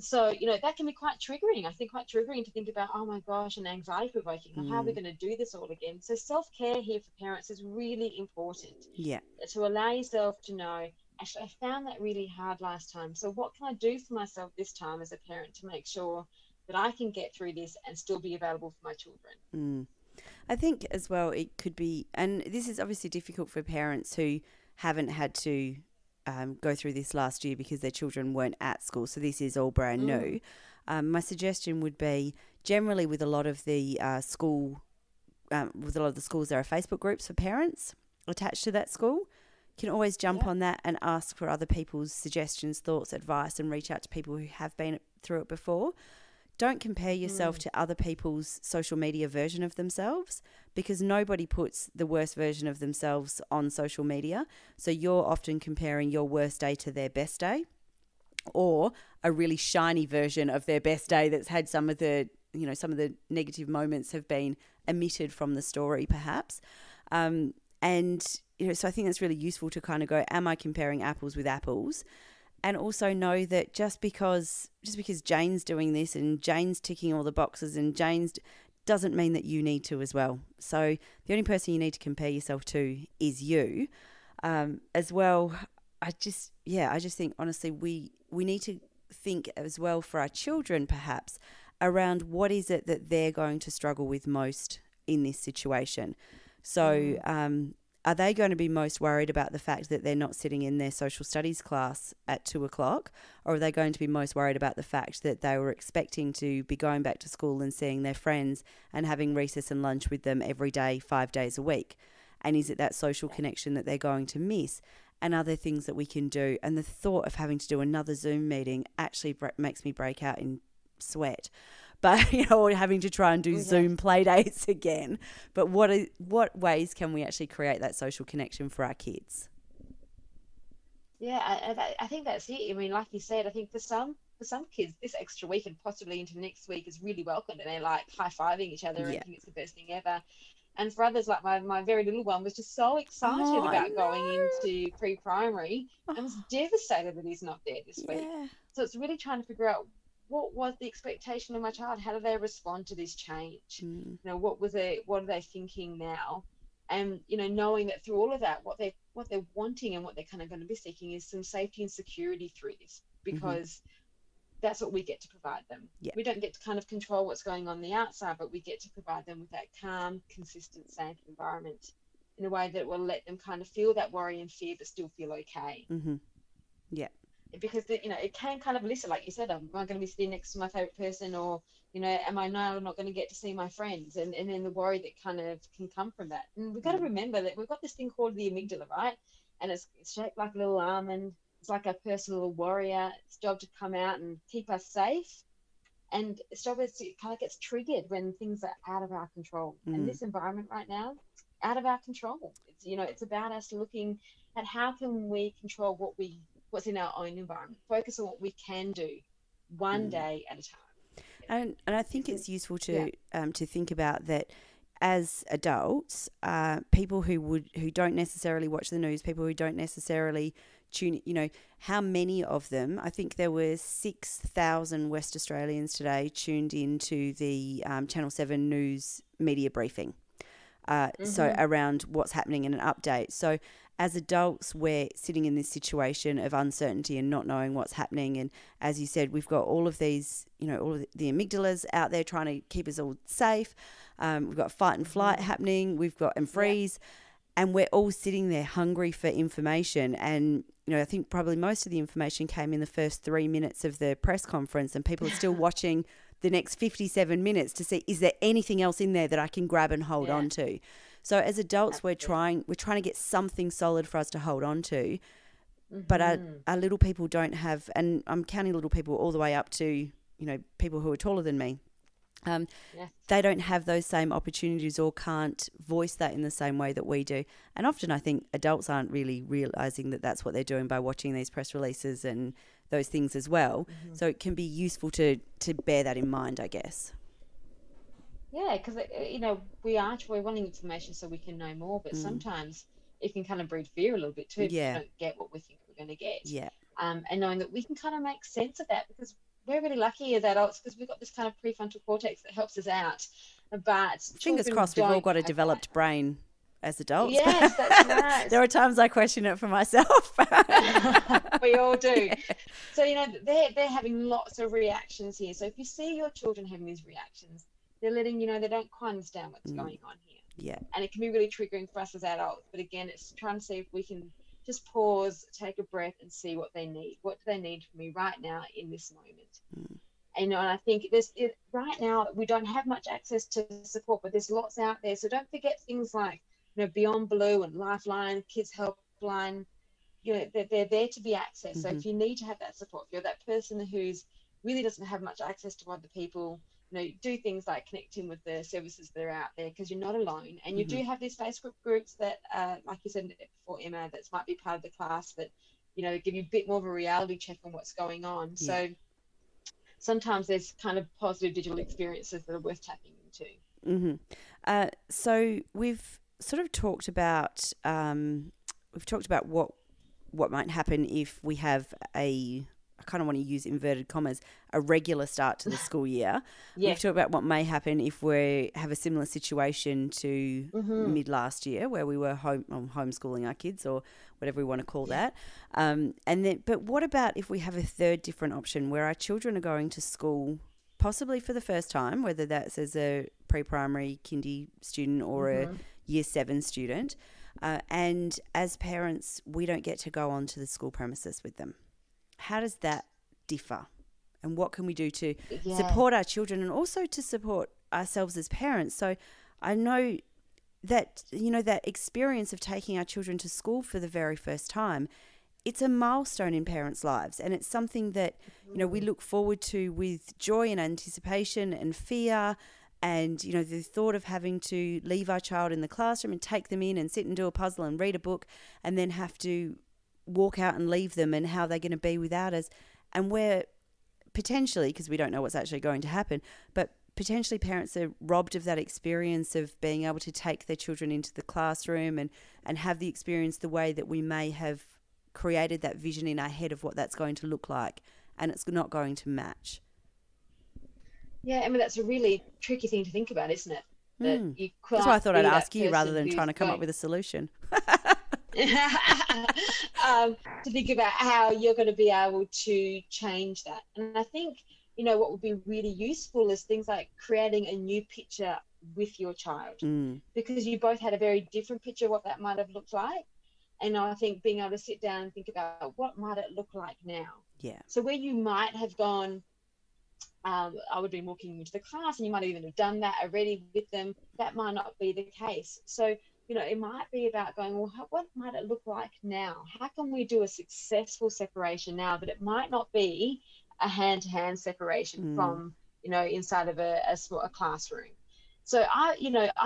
[SPEAKER 2] So, that can be quite triggering. I think quite triggering to think about, oh my gosh, and anxiety provoking. Like, how are we going to do this all again? So self-care here for parents is really important.
[SPEAKER 1] Yeah.
[SPEAKER 2] To allow yourself to know, actually, I found that really hard last time. So what can I do for myself this time as a parent to make sure that I can get through this and still be available for my children?
[SPEAKER 1] I think as well it could be, and this is obviously difficult for parents who haven't had to go through this last year because their children weren't at school. So this is all brand new. My suggestion would be generally with a lot of the with a lot of the schools, there are Facebook groups for parents attached to that school. You can always jump on that and ask for other people's suggestions, thoughts, advice, and reach out to people who have been through it before. Don't compare yourself to other people's social media version of themselves, because nobody puts the worst version of themselves on social media. So you're often comparing your worst day to their best day, or a really shiny version of their best day that's had some of the negative moments have been omitted from the story perhaps. So I think that's really useful to kind of go, am I comparing apples with apples? And also know that just because Jane's doing this and Jane's ticking all the boxes and Jane's doesn't mean that you need to as well. So the only person you need to compare yourself to is you. As well, I just think honestly we need to think as well for our children perhaps around what is it that they're going to struggle with most in this situation. So are they going to be most worried about the fact that they're not sitting in their social studies class at 2:00, or are they going to be most worried about the fact that they were expecting to be going back to school and seeing their friends and having recess and lunch with them every day, 5 days a week? And is it that social connection that they're going to miss? And other things that we can do. And the thought of having to do another Zoom meeting actually makes me break out in sweat. But, or having to try and do Zoom play dates again. But what ways can we actually create that social connection for our kids?
[SPEAKER 2] Yeah, I think that's it. I mean, like you said, I think for some kids, this extra week and possibly into next week is really welcomed, and they're like high-fiving each other and think it's the best thing ever. And for others, like my very little one, was just so excited about going into pre-primary and was devastated that he's not there this week. So it's really trying to figure out, what was the expectation of my child? How do they respond to this change? What are they thinking now? And knowing that through all of that, what they're wanting and what they're kind of going to be seeking is some safety and security through this, because that's what we get to provide them. We don't get to kind of control what's going on the outside, but we get to provide them with that calm, consistent, safe environment in a way that will let them kind of feel that worry and fear, but still feel okay. Because it can kind of listen, like you said, am I going to be sitting next to my favorite person, or am I now not going to get to see my friends, and then the worry that kind of can come from that. And we've got to remember that we've got this thing called the amygdala, right? And it's shaped like a little almond. It's like a personal warrior. Its job to come out and keep us safe, and its job is to kind of gets triggered when things are out of our control. And this environment right now, out of our control. It's it's about us looking at how can we control what's in our own environment, focus on what we can do one day at a time.
[SPEAKER 1] And I think it's useful to think about that as adults, people who don't necessarily watch the news, people who don't necessarily tune, how many of them, I think there were 6,000 West Australians today tuned into the Channel 7 news media briefing. So around what's happening in an update. So as adults, we're sitting in this situation of uncertainty and not knowing what's happening. And as you said, we've got all of these, all of the amygdalas out there trying to keep us all safe. We've got fight and flight happening. We've got and freeze. And we're all sitting there hungry for information. And, I think probably most of the information came in the first 3 minutes of the press conference, and people are still watching the next 57 minutes to see, is there anything else in there that I can grab and hold on to? So as adults, we're trying to get something solid for us to hold on to, but our little people don't have, and I'm counting little people all the way up to, people who are taller than me. They don't have those same opportunities or can't voice that in the same way that we do. And often I think adults aren't really realising that that's what they're doing by watching these press releases and those things as well. So it can be useful to bear that in mind, I guess.
[SPEAKER 2] Yeah, because we're wanting information so we can know more, but sometimes it can kind of breed fear a little bit too. If we don't get what we think we're going to get. And knowing that we can kind of make sense of that, because we're really lucky as adults because we've got this kind of prefrontal cortex that helps us out. But
[SPEAKER 1] fingers crossed, we've all got a developed brain as adults.
[SPEAKER 2] Yes, that's right.
[SPEAKER 1] There are times I question it for myself.
[SPEAKER 2] We all do. So, they're having lots of reactions here. So if you see your children having these reactions, they're letting you know they don't quite understand what's going on here.
[SPEAKER 1] Yeah.
[SPEAKER 2] And it can be really triggering for us as adults. But again, it's trying to see if we can just pause, take a breath and see what they need. What do they need from me right now in this moment? And I think right now we don't have much access to support, but there's lots out there. So don't forget things like Beyond Blue and Lifeline, Kids Helpline. They're there to be accessed. So if you need to have that support, if you're that person who's really doesn't have much access to other people, do things like connecting with the services that are out there, because you're not alone. And you do have these Facebook groups that, like you said before, Emma, that might be part of the class that, give you a bit more of a reality check on what's going on. Yeah. So sometimes there's kind of positive digital experiences that are worth tapping into.
[SPEAKER 1] So we've sort of talked about what might happen if we have I kind of want to use inverted commas, a regular start to the school year. We've talked about what may happen if we have a similar situation to mid last year where we were homeschooling our kids or whatever we want to call that. But what about if we have a third different option where our children are going to school possibly for the first time, whether that's as a pre-primary kindy student or a year 7 student, and as parents, we don't get to go onto the school premises with them. How does that differ? And what can we do to support our children and also to support ourselves as parents? So I know that, that experience of taking our children to school for the very first time, it's a milestone in parents' lives. And it's something that, we look forward to with joy and anticipation and fear. And, the thought of having to leave our child in the classroom and take them in and sit and do a puzzle and read a book and then have to walk out and leave them and how they're going to be without us. And we're potentially, because we don't know what's actually going to happen, but potentially parents are robbed of that experience of being able to take their children into the classroom and have the experience the way that we may have created that vision in our head of what that's going to look like, and it's not going to match.
[SPEAKER 2] Yeah, I mean, that's a really tricky thing to think about, isn't it? That you
[SPEAKER 1] that's why I thought I'd ask you rather than trying to come up with a solution.
[SPEAKER 2] To think about how you're going to be able to change that. And I think, what would be really useful is things like creating a new picture with your child, because you both had a very different picture of what that might have looked like. And I think being able to sit down and think about what might it look like now. Yeah. So where you might have gone, I would be walking into the class and you might even have done that already with them. That might not be the case. So, it might be about going, well, what might it look like now? How can we do a successful separation now that it might not be a hand-to-hand separation from, inside of a classroom? So I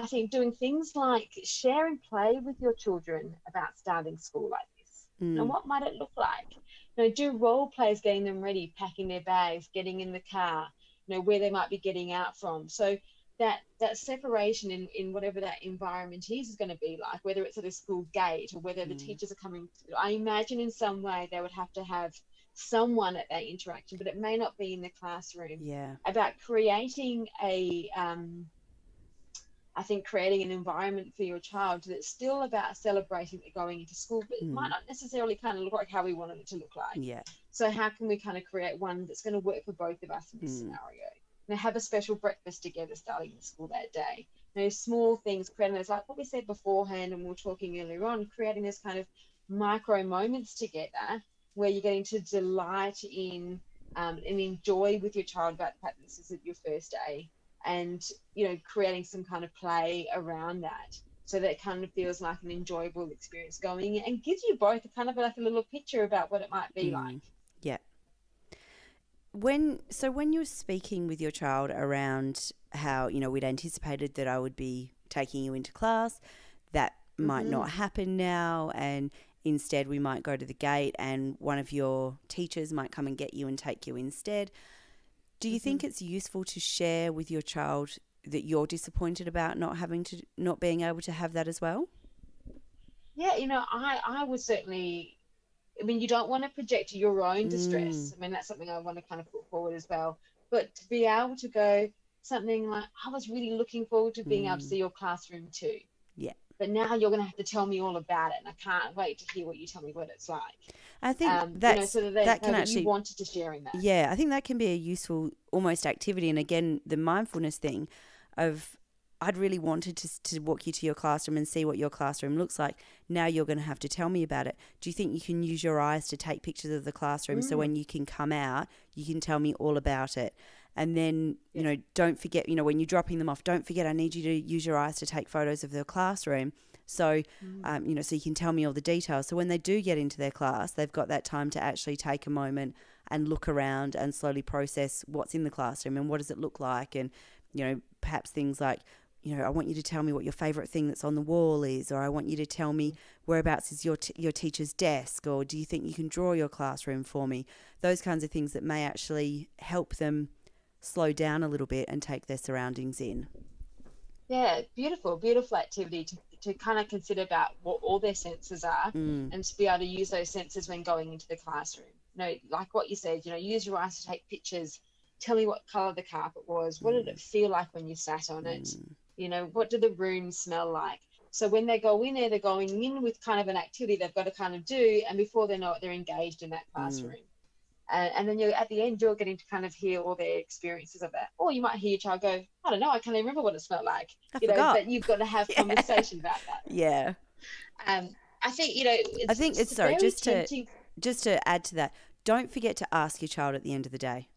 [SPEAKER 2] think doing things like sharing play with your children about starting school like this. And what might it look like? Do role plays, getting them ready, packing their bags, getting in the car, where they might be getting out from. So that separation in whatever that environment is going to be like, whether it's at a school gate or whether the teachers are coming through. I imagine in some way they would have to have someone at that interaction, but it may not be in the classroom. Yeah. About creating I think creating an environment for your child that's still about celebrating that going into school, but it might not necessarily kind of look like how we wanted it to look like. Yeah. So how can we kind of create one that's going to work for both of us in this scenario? Have a special breakfast together starting the school that day. Small things, creating those, like what we said beforehand and we were talking earlier on, creating this kind of micro moments together where you're getting to delight in and enjoy with your child about the fact that this is your first day, and creating some kind of play around that so that it kind of feels like an enjoyable experience going, and gives you both kind of like a little picture about what it might be like.
[SPEAKER 1] Yeah. When you're speaking with your child around how, we'd anticipated that I would be taking you into class, that might not happen now, and instead we might go to the gate and one of your teachers might come and get you and take you instead. Do you think it's useful to share with your child that you're disappointed about not being able to have that as well?
[SPEAKER 2] Yeah, I would certainly I mean, you don't want to project your own
[SPEAKER 1] Mm,
[SPEAKER 2] distress. I mean, that's something I want to kind of put forward as well. But to be able to go something like, I was really looking forward to being able to
[SPEAKER 1] mm,
[SPEAKER 2] see your classroom too.
[SPEAKER 1] yeah.
[SPEAKER 2] But now you're going to have to tell me all about it, and I can't wait to hear what you tell me what it's like.
[SPEAKER 1] I think
[SPEAKER 2] So that they
[SPEAKER 1] that
[SPEAKER 2] know
[SPEAKER 1] can
[SPEAKER 2] that you
[SPEAKER 1] actually,
[SPEAKER 2] wanted to share in that.
[SPEAKER 1] yeah, I think that can be a useful almost activity. And again, the mindfulness thing of I'd really wanted to walk you to your classroom and see what your classroom looks like. Now you're going to have to tell me about it. Do you think you can use your eyes to take pictures of the classroom so
[SPEAKER 2] Mm,
[SPEAKER 1] when you can come out, you can tell me all about it? And then,
[SPEAKER 2] yeah.
[SPEAKER 1] don't forget, when you're dropping them off, don't forget I need you to use your eyes to take photos of the classroom. So,
[SPEAKER 2] Mm,
[SPEAKER 1] so you can tell me all the details. So when they do get into their class, they've got that time to actually take a moment and look around and slowly process what's in the classroom and what does it look like. And, perhaps things like, I want you to tell me what your favorite thing that's on the wall is, or I want you to tell me whereabouts is your teacher's desk, or do you think you can draw your classroom for me? Those kinds of things that may actually help them slow down a little bit and take their surroundings in.
[SPEAKER 2] yeah, beautiful, beautiful activity to kind of consider about what all their senses are,
[SPEAKER 1] Mm,
[SPEAKER 2] and to be able to use those senses when going into the classroom. Like what you said, use your eyes to take pictures. Tell me what color the carpet was. What did
[SPEAKER 1] mm,
[SPEAKER 2] it feel like when you sat on it?
[SPEAKER 1] mm,
[SPEAKER 2] What did the room smell like? So when they go in there, they're going in with kind of an activity they've got to kind of do, and before they know it, they're engaged in that
[SPEAKER 1] mm.
[SPEAKER 2] classroom. And then at the end, you're getting to kind of hear all their experiences of that. Or you might hear your child go, I don't know, I can't even remember what it smelled like,
[SPEAKER 1] I forgot.
[SPEAKER 2] but you've got to have
[SPEAKER 1] Yeah.
[SPEAKER 2] conversation about that.
[SPEAKER 1] Yeah.
[SPEAKER 2] I think,
[SPEAKER 1] I
[SPEAKER 2] it's,
[SPEAKER 1] think
[SPEAKER 2] it's
[SPEAKER 1] it's sorry,
[SPEAKER 2] very tempting.
[SPEAKER 1] just to add to that, don't forget to ask your child at the end of the day.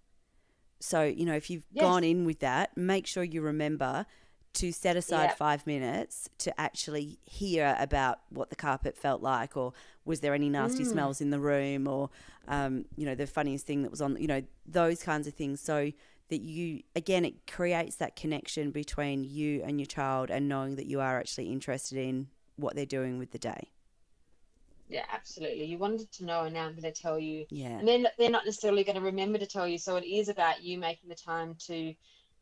[SPEAKER 1] So, if you've
[SPEAKER 2] Yes.
[SPEAKER 1] gone in with that, make sure you remember to set aside
[SPEAKER 2] Yeah.
[SPEAKER 1] 5 minutes to actually hear about what the carpet felt like, or was there any nasty
[SPEAKER 2] Mm.
[SPEAKER 1] smells in the room, or, the funniest thing that was on, those kinds of things. So that again, it creates that connection between you and your child and knowing that you are actually interested in what they're doing with the day.
[SPEAKER 2] Yeah, absolutely. You wanted to know, and now I'm going to tell you.
[SPEAKER 1] Yeah.
[SPEAKER 2] And then they're not necessarily going to remember to tell you. So it is about you making the time to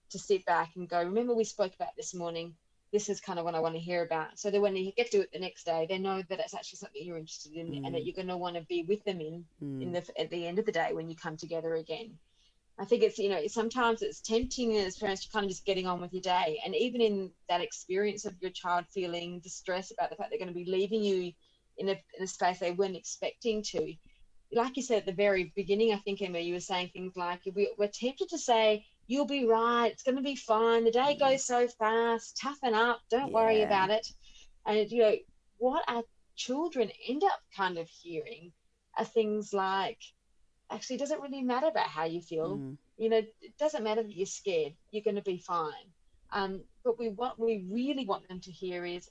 [SPEAKER 2] sit back and go, remember we spoke about this morning. This is kind of what I want to hear about. So that when they get to it the next day, they know that it's actually something you're interested in, and that
[SPEAKER 1] Mm,
[SPEAKER 2] you're going to want to be with them
[SPEAKER 1] mm,
[SPEAKER 2] at the end of the day when you come together again. I think it's, sometimes it's tempting as parents to kind of just getting on with your day. And even in that experience of your child feeling distressed about the fact they're going to be leaving you in a space they weren't expecting to, like you said at the very beginning, I think, Emma, you were saying things like, we're tempted to say, you'll be right, it's going to be fine, the day
[SPEAKER 1] mm,
[SPEAKER 2] goes so fast, toughen up, don't worry
[SPEAKER 1] yeah.
[SPEAKER 2] about it. And, what our children end up kind of hearing are things like, actually, it doesn't really matter about how you feel.
[SPEAKER 1] Mm,
[SPEAKER 2] It doesn't matter that you're scared, you're going to be fine. But what we really want them to hear is,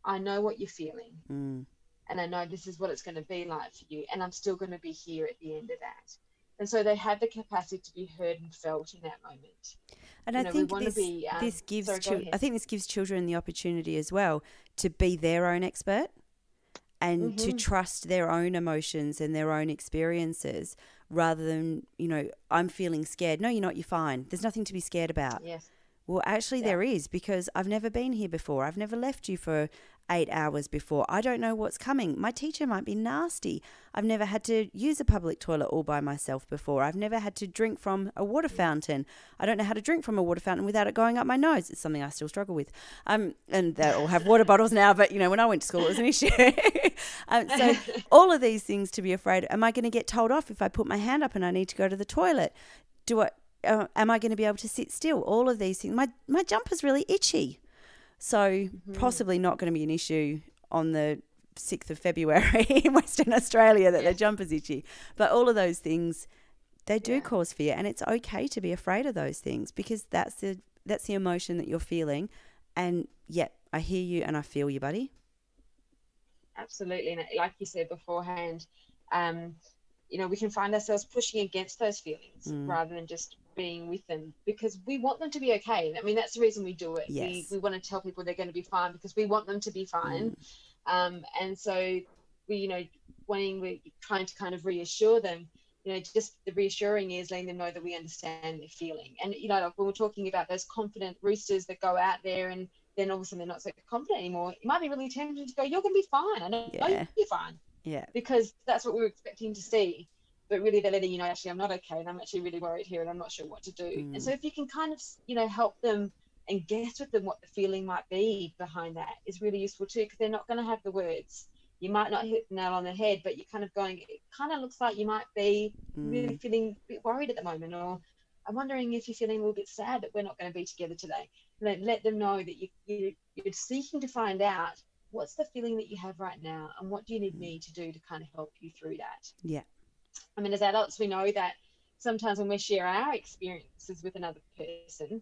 [SPEAKER 2] I know what you're feeling,
[SPEAKER 1] mm.
[SPEAKER 2] and I know this is what it's going to be like for you, and I'm still going to be here at the end of that. And so they have the capacity to be heard and felt in that moment.
[SPEAKER 1] And I
[SPEAKER 2] We
[SPEAKER 1] think
[SPEAKER 2] want to be,
[SPEAKER 1] this gives
[SPEAKER 2] sorry, go ahead.
[SPEAKER 1] I think this gives children the opportunity as well to be their own expert and to
[SPEAKER 2] Mm-hmm.
[SPEAKER 1] trust their own emotions and their own experiences rather than, I'm feeling scared. No, you're not, you're fine. There's nothing to be scared about.
[SPEAKER 2] Yes.
[SPEAKER 1] Well, actually,
[SPEAKER 2] Yeah.
[SPEAKER 1] there is, because I've never been here before. I've never left you for 8 hours before. I don't know what's coming. My teacher might be nasty. I've never had to use a public toilet all by myself before. I've never had to drink from a water fountain. I don't know how to drink from a water fountain without it going up my nose. It's something I still struggle with. And they all have water bottles now, but, when I went to school, it was an issue. So all of these things to be afraid, am I going to get told off if I put my hand up and I need to go to the toilet? Am I going to be able to sit still? All of these things. My jumper's really itchy. So
[SPEAKER 2] Mm-hmm.
[SPEAKER 1] possibly not going to be an issue on the 6th of February in Western Australia that their
[SPEAKER 2] Yes.
[SPEAKER 1] jumper's itchy. But all of those things, they do
[SPEAKER 2] Yeah.
[SPEAKER 1] cause fear, and it's okay to be afraid of those things because that's the emotion that you're feeling. And yeah, I hear you and I feel you, buddy.
[SPEAKER 2] Absolutely. And like you said beforehand, um, we can find ourselves pushing against those feelings
[SPEAKER 1] Mm,
[SPEAKER 2] rather than just being with them, because we want them to be okay. I mean, that's the reason we do it. We
[SPEAKER 1] yes.
[SPEAKER 2] want to tell people they're going to be fine because we want them to be fine.
[SPEAKER 1] Mm,
[SPEAKER 2] And so we, we're trying to kind of reassure them. Just the reassuring is letting them know that we understand their feeling. And like when we're talking about those confident roosters that go out there and then all of a sudden they're not so confident anymore, it might be really tempting to go, "You're going to be fine. I know
[SPEAKER 1] yeah.
[SPEAKER 2] you're fine."
[SPEAKER 1] Yeah.
[SPEAKER 2] because that's what we were expecting to see. But really, they're letting you know, actually, I'm not okay, and I'm actually really worried here, and I'm not sure what to do. And so, if you can kind of, help them and guess with them what the feeling might be behind that is really useful too, because they're not going to have the words. You might not hit the nail on the head, but you're kind of going, it kind of looks like you might be really feeling a bit worried at the moment, or I'm wondering if you're feeling a little bit sad that we're not going to be together today. Let them know that you're seeking to find out what's the feeling that you have right now, and what do you need me to do to kind of help you through that.
[SPEAKER 1] Yeah.
[SPEAKER 2] I mean, as adults, we know that sometimes when we share our experiences with another person,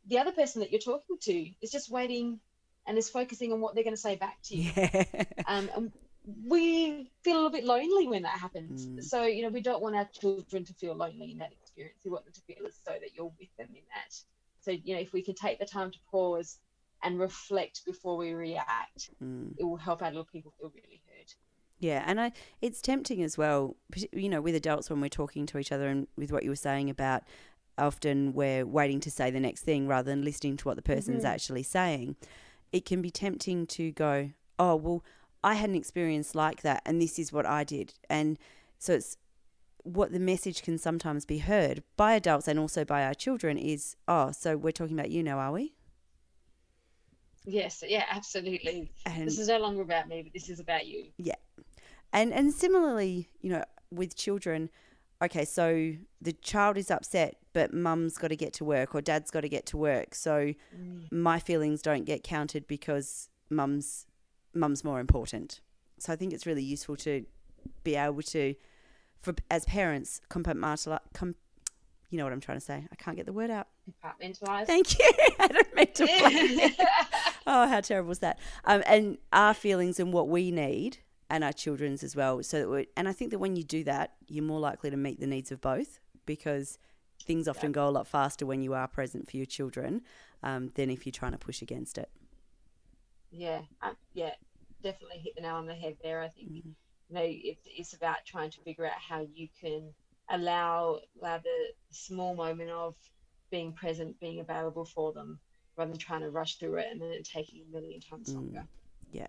[SPEAKER 2] the other person that you're talking to is just waiting and is focusing on what they're going to say back to you.
[SPEAKER 1] Yeah.
[SPEAKER 2] And we feel a little bit lonely when that happens. So, we don't want our children to feel lonely in that experience. We want them to feel as though that you're with them in that. So, if we can take the time to pause and reflect before we react, it will help our little people feel really heard.
[SPEAKER 1] Yeah, and it's tempting as well, with adults when we're talking to each other, and with what you were saying about often we're waiting to say the next thing rather than listening to what the person's actually saying. It can be tempting to go, oh, well, I had an experience like that and this is what I did. And so it's what the message can sometimes be heard by adults and also by our children is, oh, so we're talking about you now, are we?
[SPEAKER 2] Yes, yeah, absolutely. And this is no longer about me, but this is about you.
[SPEAKER 1] Yeah. And similarly, with children, okay, so the child is upset, but mum's got to get to work or dad's got to get to work. So my feelings don't get counted because mum's more important. So I think it's really useful to be able to, as parents, compartmentalize. You know what I'm trying to say? I can't get the word out.
[SPEAKER 2] Compartmentalize.
[SPEAKER 1] Thank you. I don't mean to. Oh, how terrible is that? And our feelings and what we need, and our children's as well. So and I think that when you do that, you're more likely to meet the needs of both, because things often go a lot faster when you are present for your children than if you're trying to push against it.
[SPEAKER 2] Yeah, definitely hit the nail on the head there. I think it's about trying to figure out how you can allow the small moment of being present, being available for them, rather than trying to rush through it and then it taking a million times longer.
[SPEAKER 1] Yeah.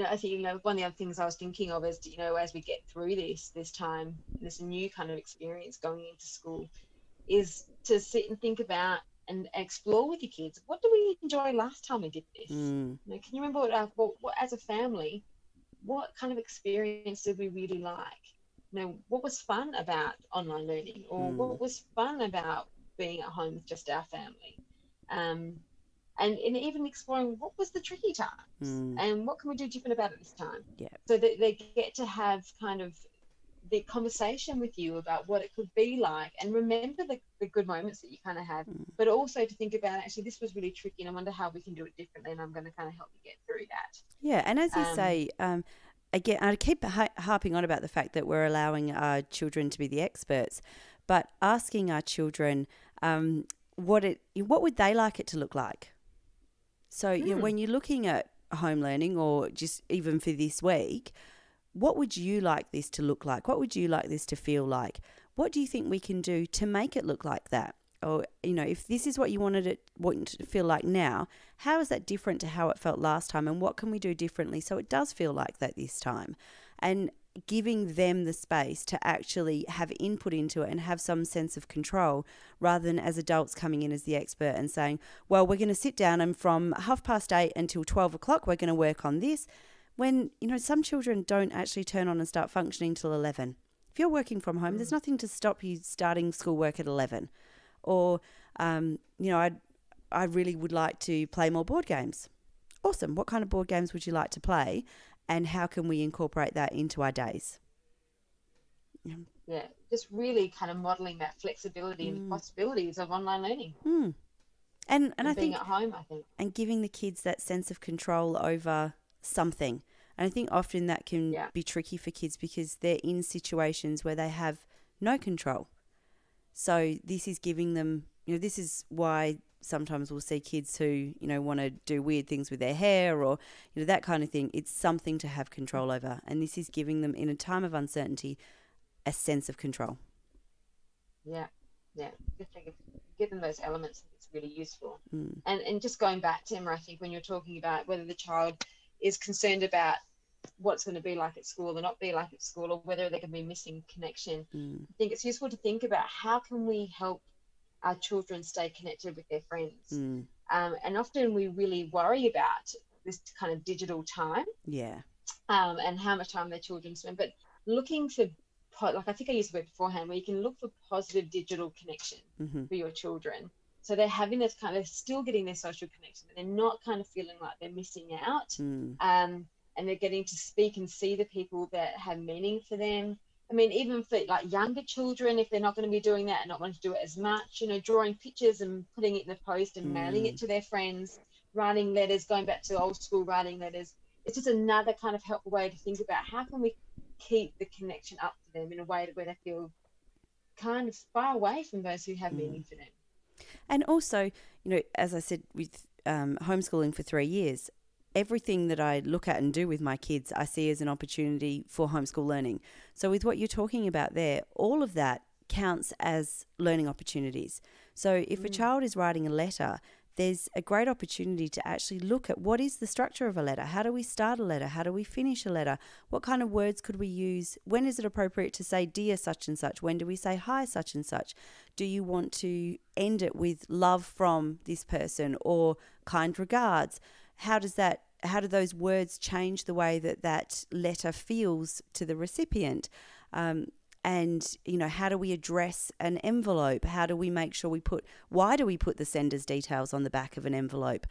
[SPEAKER 2] I think, one of the other things I was thinking of is, as we get through this time, this new kind of experience going into school, is to sit and think about and explore with your kids. What did we enjoy last time we did this? Can you remember what as a family, what kind of experience did we really like? What was fun about online learning, or what was fun about being at home with just our family? And even exploring what was the tricky times and what can we do different about it this time.
[SPEAKER 1] Yeah.
[SPEAKER 2] So that they get to have kind of the conversation with you about what it could be like, and remember the good moments that you kind of have, but also to think about, actually, this was really tricky and I wonder how we can do it differently, and I'm going to kind of help you get through that.
[SPEAKER 1] Yeah, and as you say, again, I keep harping on about the fact that we're allowing our children to be the experts, but asking our children what would they like it to look like? So, when you're looking at home learning, or just even for this week, what would you like this to look like? What would you like this to feel like? What do you think we can do to make it look like that? Or, if this is what you want it to feel like now, how is that different to how it felt last time? And what can we do differently so it does feel like that this time? And giving them the space to actually have input into it and have some sense of control, rather than as adults coming in as the expert and saying, well, we're going to sit down and from 8:30 until 12 o'clock, we're going to work on this. When, some children don't actually turn on and start functioning till 11. If you're working from home, there's nothing to stop you starting schoolwork at 11. Or, I really would like to play more board games. Awesome. What kind of board games would you like to play? And how can we incorporate that into our days?
[SPEAKER 2] Yeah, just really kind of modelling that flexibility and possibilities of online learning.
[SPEAKER 1] And I
[SPEAKER 2] being
[SPEAKER 1] think
[SPEAKER 2] at home, I think.
[SPEAKER 1] And giving the kids that sense of control over something. And I think often that can be tricky for kids because they're in situations where they have no control. So this is giving them, this is why sometimes we'll see kids who, want to do weird things with their hair or, that kind of thing. It's something to have control over. And this is giving them, in a time of uncertainty, a sense of control.
[SPEAKER 2] Yeah. Just give them those elements. It's really useful. And just going back to Emma, I think when you're talking about whether the child is concerned about what it's going to be like at school or not be like at school, or whether they're going to be missing connection.
[SPEAKER 1] Mm.
[SPEAKER 2] I think it's useful to think about how can we help our children stay connected with their friends.
[SPEAKER 1] Mm.
[SPEAKER 2] And often we really worry about this kind of digital time, and how much time their children spend. But looking for, like I think I used the word beforehand, where you can look for positive digital connection for your children. So they're having this kind of, still getting their social connection, but they're not kind of feeling like they're missing out. And they're getting to speak and see the people that have meaning for them. I mean, even for like younger children, if they're not going to be doing that and not wanting to do it as much, drawing pictures and putting it in the post and mailing it to their friends, writing letters, going back to old school writing letters. It's just another kind of helpful way to think about how can we keep the connection up to them in a way where they feel kind of far away from those who have meaning for them.
[SPEAKER 1] And also, as I said, with homeschooling for 3 years, everything that I look at and do with my kids, I see as an opportunity for homeschool learning. So with what you're talking about there, all of that counts as learning opportunities. So if a child is writing a letter, there's a great opportunity to actually look at what is the structure of a letter. How do we start a letter? How do we finish a letter? What kind of words could we use? When is it appropriate to say dear such and such? When do we say hi such and such? Do you want to end it with love from this person or kind regards? How do those words change the way that letter feels to the recipient? And, how do we address an envelope? How do we make sure why do we put the sender's details on the back of an envelope?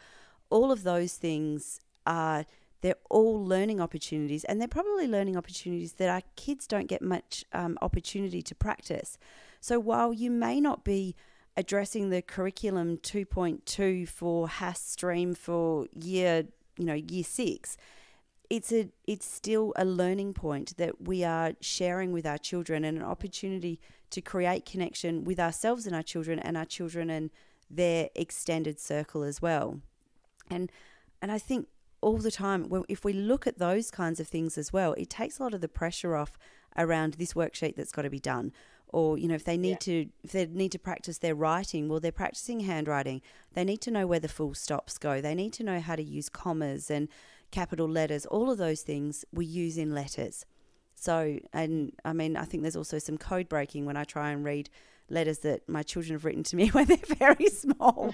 [SPEAKER 1] All of those things they're all learning opportunities, and they're probably learning opportunities that our kids don't get much opportunity to practice. So while you may not be addressing the curriculum 2.2 for HASS stream for year 6, it's still a learning point that we are sharing with our children, and an opportunity to create connection with ourselves and our children and their extended circle as well. And I think all the time, if we look at those kinds of things as well, it takes a lot of the pressure off around this worksheet that's got to be done. Or, if they need to practice their writing, well, they're practicing handwriting. They need to know where the full stops go. They need to know how to use commas and capital letters. All of those things we use in letters. So, and I mean, I think there's also some code breaking when I try and read letters that my children have written to me when they're very small.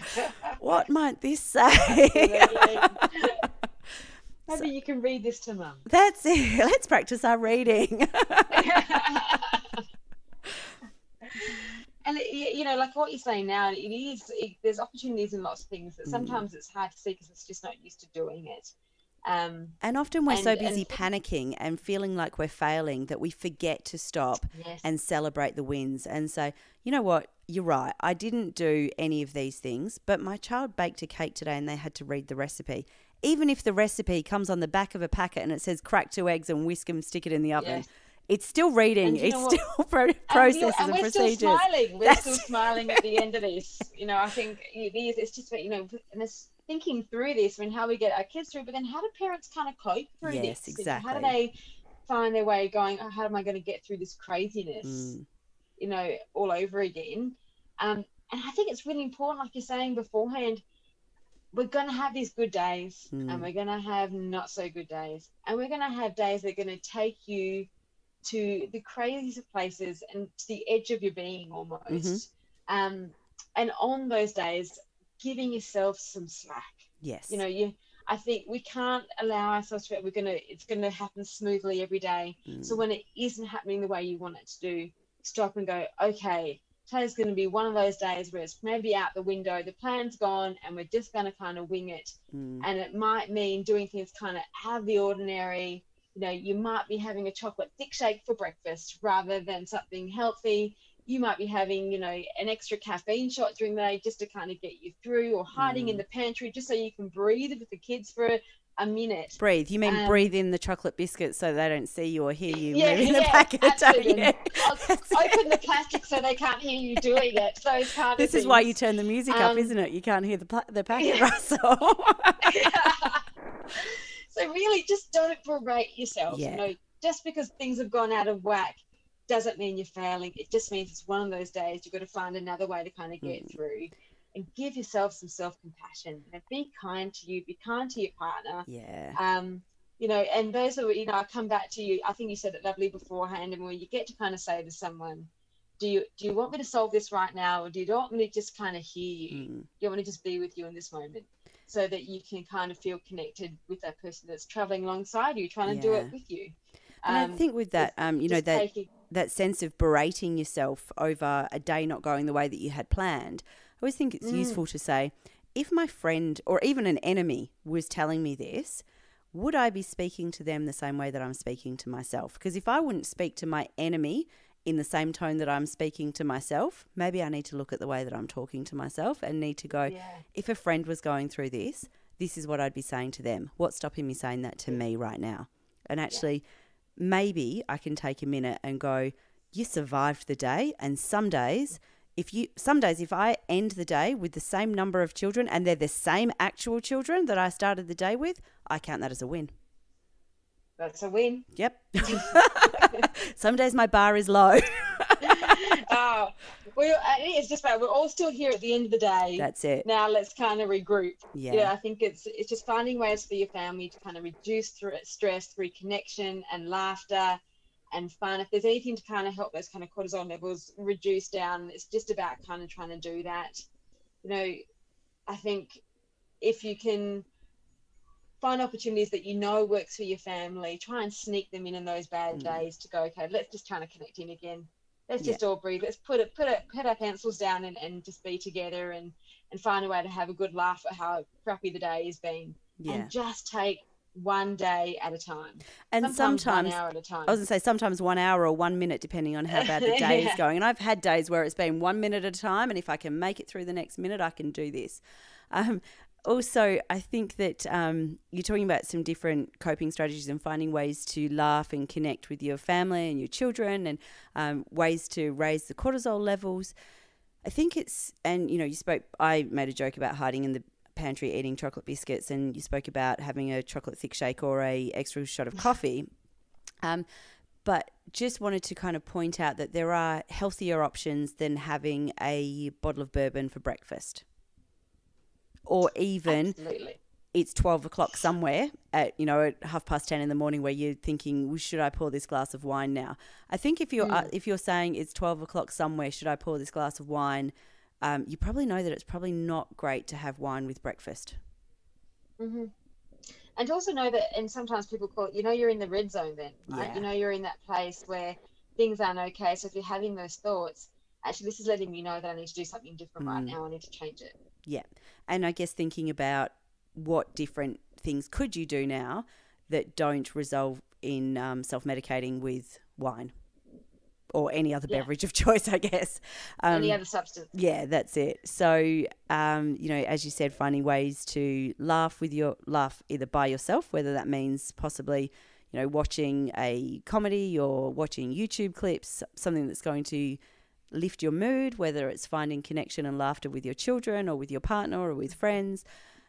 [SPEAKER 1] What might this say?
[SPEAKER 2] Maybe you can read this to Mum.
[SPEAKER 1] That's it. Let's practice our reading.
[SPEAKER 2] And like what you're saying now, there's opportunities in lots of things that sometimes it's hard to see because it's just not used to doing it.
[SPEAKER 1] And often we're so busy panicking and feeling like we're failing that we forget to stop and celebrate the wins and say, you know what, you're right, I didn't do any of these things, but my child baked a cake today and they had to read the recipe. Even if the recipe comes on the back of a packet and it says crack 2 eggs and whisk them, stick it in the oven, it's still reading. It's still processes and procedures.
[SPEAKER 2] We're still smiling at the end of this. I think it's just, and it's thinking through this and how we get our kids through, but then how do parents kind of cope through this?
[SPEAKER 1] Yes, exactly.
[SPEAKER 2] How do they find their way going, how am I going to get through this craziness, all over again? And I think it's really important, like you're saying beforehand, we're going to have these good days and we're going to have not so good days. And we're going to have days that are going to take you to the craziest places and to the edge of your being almost. And on those days, giving yourself some slack.
[SPEAKER 1] Yes.
[SPEAKER 2] I think we can't allow ourselves to, it's going to happen smoothly every day. So when it isn't happening the way you want it to do, stop and go, okay, today's going to be one of those days where it's maybe out the window, the plan's gone, and we're just going to kind of wing it. And it might mean doing things kind of out of the ordinary. You might be having a chocolate thick shake for breakfast rather than something healthy. You might be having, an extra caffeine shot during the day just to kind of get you through, or hiding in the pantry just so you can breathe with the kids for a minute.
[SPEAKER 1] Breathe. You mean breathe in the chocolate biscuits so they don't see you or hear you moving the packet, don't you?
[SPEAKER 2] Open the plastic so they can't hear you doing it. Those kind of
[SPEAKER 1] This
[SPEAKER 2] things.
[SPEAKER 1] is why you turn the music up, isn't it? You can't hear the packet rustle.
[SPEAKER 2] So really, just don't berate yourself. Just because things have gone out of whack doesn't mean you're failing. It just means it's one of those days you've got to find another way to kind of get through, and give yourself some self-compassion. Be kind to you. Be kind to your partner. And those are, I come back to you. I think you said it lovely beforehand, and when you get to kind of say to someone, do you want me to solve this right now, or do you want me to just kind of hear you? Do you want me to just be with you in this moment, so that you can kind of feel connected with that person that's traveling alongside you, trying to do it with you?
[SPEAKER 1] And I think with that, that sense of berating yourself over a day not going the way that you had planned, I always think it's useful to say, if my friend or even an enemy was telling me this, would I be speaking to them the same way that I'm speaking to myself? Because if I wouldn't speak to my enemy in the same tone that I'm speaking to myself, maybe I need to look at the way that I'm talking to myself and need to go, if a friend was going through this, this is what I'd be saying to them. What's stopping me saying that to me right now? And actually, maybe I can take a minute and go, you survived the day. And some days if I end the day with the same number of children and they're the same actual children that I started the day with, I count that as a win.
[SPEAKER 2] That's a win.
[SPEAKER 1] Yep. Some days my bar is low.
[SPEAKER 2] It's just about, we're all still here at the end of the day.
[SPEAKER 1] That's it.
[SPEAKER 2] Now let's kind of regroup.
[SPEAKER 1] Yeah.
[SPEAKER 2] I think it's just finding ways for your family to kind of reduce stress through connection and laughter and fun. If there's anything to kind of help those kind of cortisol levels reduce down, it's just about kind of trying to do that. I think if you can find opportunities that works for your family, try and sneak them in those bad days to go, okay, let's just try to connect in again. Let's just all breathe. Let's put our pencils down and just be together and find a way to have a good laugh at how crappy the day has been. Yeah. And just take one day at a time.
[SPEAKER 1] And sometimes
[SPEAKER 2] 1 hour at a time.
[SPEAKER 1] I was going to say sometimes 1 hour or 1 minute, depending on how bad the day is going. And I've had days where it's been 1 minute at a time, and if I can make it through the next minute, I can do this. Also, I think that you're talking about some different coping strategies and finding ways to laugh and connect with your family and your children, and ways to raise the cortisol levels. I think I made a joke about hiding in the pantry eating chocolate biscuits, and you spoke about having a chocolate thick shake or a extra shot of coffee. But just wanted to kind of point out that there are healthier options than having a bottle of bourbon for breakfast. Or even
[SPEAKER 2] Absolutely.
[SPEAKER 1] It's 12 o'clock somewhere at 10:30 in the morning where you're thinking, well, should I pour this glass of wine now? I think if you're saying it's 12 o'clock somewhere, should I pour this glass of wine? You probably know that it's probably not great to have wine with breakfast.
[SPEAKER 2] Mm-hmm. And also know that, and sometimes people call it, you're in the red zone then, right?
[SPEAKER 1] Yeah.
[SPEAKER 2] You're in that place where things aren't okay. So if you're having those thoughts, actually this is letting me know that I need to do something different right now. I need to change it.
[SPEAKER 1] Yeah. And I guess thinking about what different things could you do now that don't result in self-medicating with wine or any other beverage of choice, I guess.
[SPEAKER 2] Any other substance.
[SPEAKER 1] Yeah, that's it. So, as you said, finding ways to laugh either by yourself, whether that means possibly, watching a comedy or watching YouTube clips, something that's going to lift your mood, whether it's finding connection and laughter with your children or with your partner or with friends.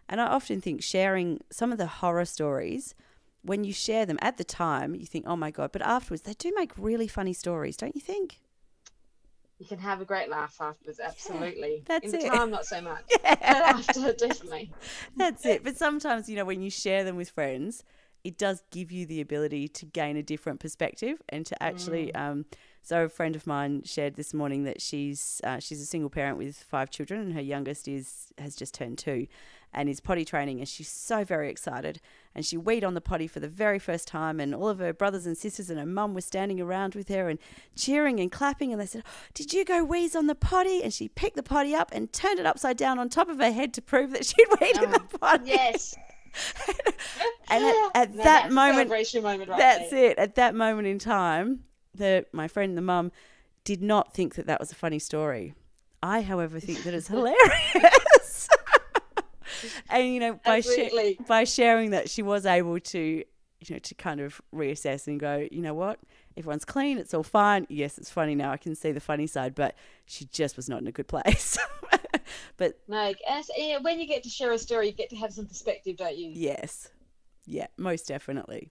[SPEAKER 1] And I often think sharing some of the horror stories, when you share them at the time, you think, oh my God, but afterwards they do make really funny stories, don't you think?
[SPEAKER 2] You can have a great laugh afterwards, absolutely.
[SPEAKER 1] That's
[SPEAKER 2] In the
[SPEAKER 1] it.
[SPEAKER 2] time, not so much. But after, definitely.
[SPEAKER 1] That's it. But sometimes, when you share them with friends, it does give you the ability to gain a different perspective and to actually so a friend of mine shared this morning that she's a single parent with 5 children, and her youngest has just turned 2 and is potty training, and she's so very excited. And she weed on the potty for the very first time, and all of her brothers and sisters and her mum were standing around with her and cheering and clapping, and they said, did you go wheeze on the potty? And she picked the potty up and turned it upside down on top of her head to prove that she'd weed in the potty.
[SPEAKER 2] Yes.
[SPEAKER 1] And at that moment,
[SPEAKER 2] right
[SPEAKER 1] that's
[SPEAKER 2] there.
[SPEAKER 1] it. At that moment in time, my friend, the mum, did not think that was a funny story. I, however, think that it's hilarious. And by sharing that, she was able to, to kind of reassess and go, you know what, everyone's clean, it's all fine. Yes, it's funny now. I can see the funny side, but she just was not in a good place. But
[SPEAKER 2] no, when you get to share a story, you get to have some perspective, don't you?
[SPEAKER 1] Yes, yeah, most definitely.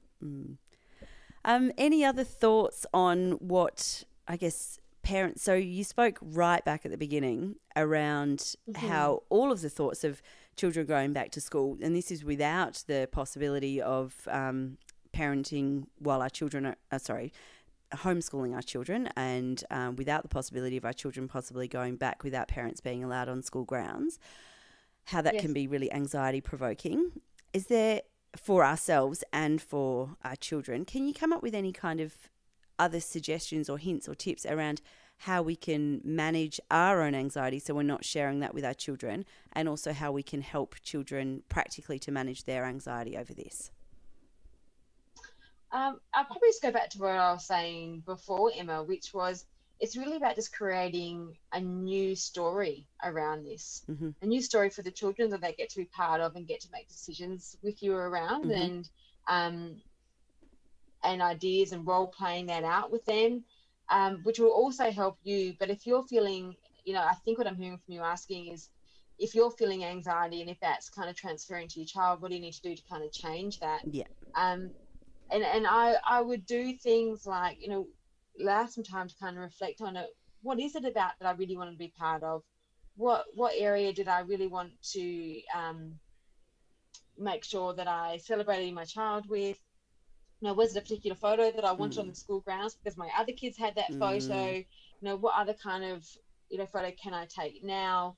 [SPEAKER 1] Any other thoughts on what, I guess, parents... So you spoke right back at the beginning around how all of the thoughts of children going back to school, and this is without the possibility of parenting while our children are, homeschooling our children, and without the possibility of our children possibly going back without parents being allowed on school grounds, how that can be really anxiety provoking. Is there, for ourselves and for our children, can you come up with any kind of other suggestions or hints or tips around how we can manage our own anxiety so we're not sharing that with our children, and also how we can help children practically to manage their anxiety over this?
[SPEAKER 2] I'll probably just go back to what I was saying before, Emma, which was it's really about just creating a new story around this, a new story for the children that they get to be part of and get to make decisions with you around, and ideas and role playing that out with them, which will also help you. But if you're feeling, I think what I'm hearing from you asking is, if you're feeling anxiety and if that's kind of transferring to your child, what do you need to do to kind of change that?
[SPEAKER 1] Yeah.
[SPEAKER 2] And I would do things like, allow some time to kind of reflect on it. What is it about that I really want to be part of? What area did I really want to make sure that I celebrated my child with? Was it a particular photo that I wanted on the school grounds because my other kids had that photo? What other kind of, photo can I take now?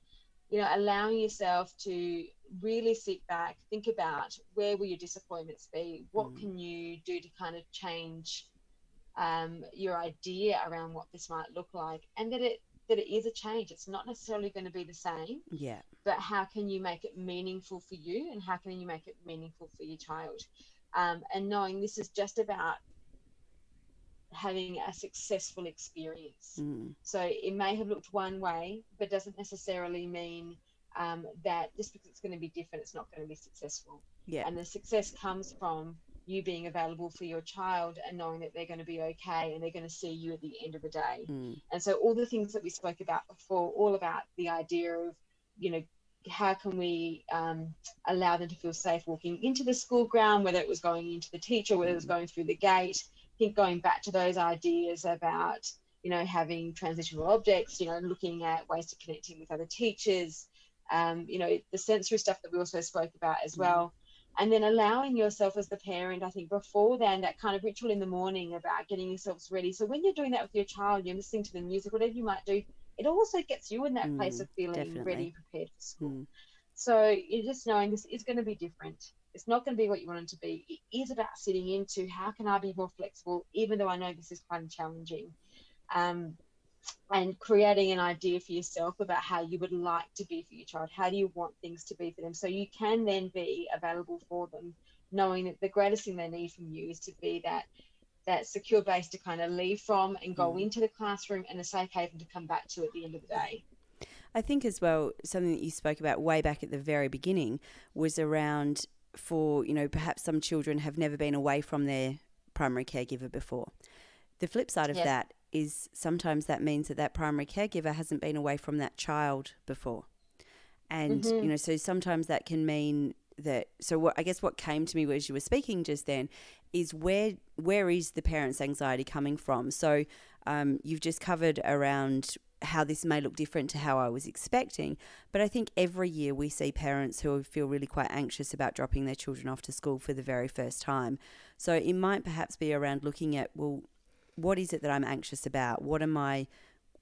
[SPEAKER 2] Allowing yourself to really sit back, think about where will your disappointments be? What can you do to kind of change your idea around what this might look like? And that it is a change. It's not necessarily going to be the same.
[SPEAKER 1] Yeah.
[SPEAKER 2] But how can you make it meaningful for you, and how can you make it meaningful for your child? And knowing this is just about having a successful experience. So it may have looked one way, but doesn't necessarily mean that just because it's going to be different, it's not going to be successful.
[SPEAKER 1] Yeah.
[SPEAKER 2] And the success comes from you being available for your child and knowing that they're going to be okay and they're going to see you at the end of the day. And so all the things that we spoke about before, all about the idea of, how can we allow them to feel safe walking into the school ground, whether it was going into the teacher, whether it was going through the gate. I think going back to those ideas about, having transitional objects, looking at ways to connecting with other teachers, the sensory stuff that we also spoke about as well. And then allowing yourself as the parent, I think before then, that kind of ritual in the morning about getting yourselves ready. So when you're doing that with your child, you're listening to the music, whatever you might do, it also gets you in that place of feeling ready and prepared for school. So you're just knowing this is going to be different. It's not going to be what you want it to be. It is about sitting into how can I be more flexible, even though I know this is kind of challenging. And creating an idea for yourself about how you would like to be for your child. How do you want things to be for them? So you can then be available for them, knowing that the greatest thing they need from you is to be that secure base to kind of leave from and go into the classroom, and a safe haven to come back to at the end of the day.
[SPEAKER 1] I think as well, something that you spoke about way back at the very beginning was around for, perhaps some children have never been away from their primary caregiver before. The flip side of that is sometimes that means that primary caregiver hasn't been away from that child before. And, so sometimes that can mean that, so what came to me as you were speaking just then is where is the parent's anxiety coming from? So you've just covered around how this may look different to how I was expecting, but I think every year we see parents who feel really quite anxious about dropping their children off to school for the very first time. So it might perhaps be around looking at, well, what is it that I'm anxious about? What am I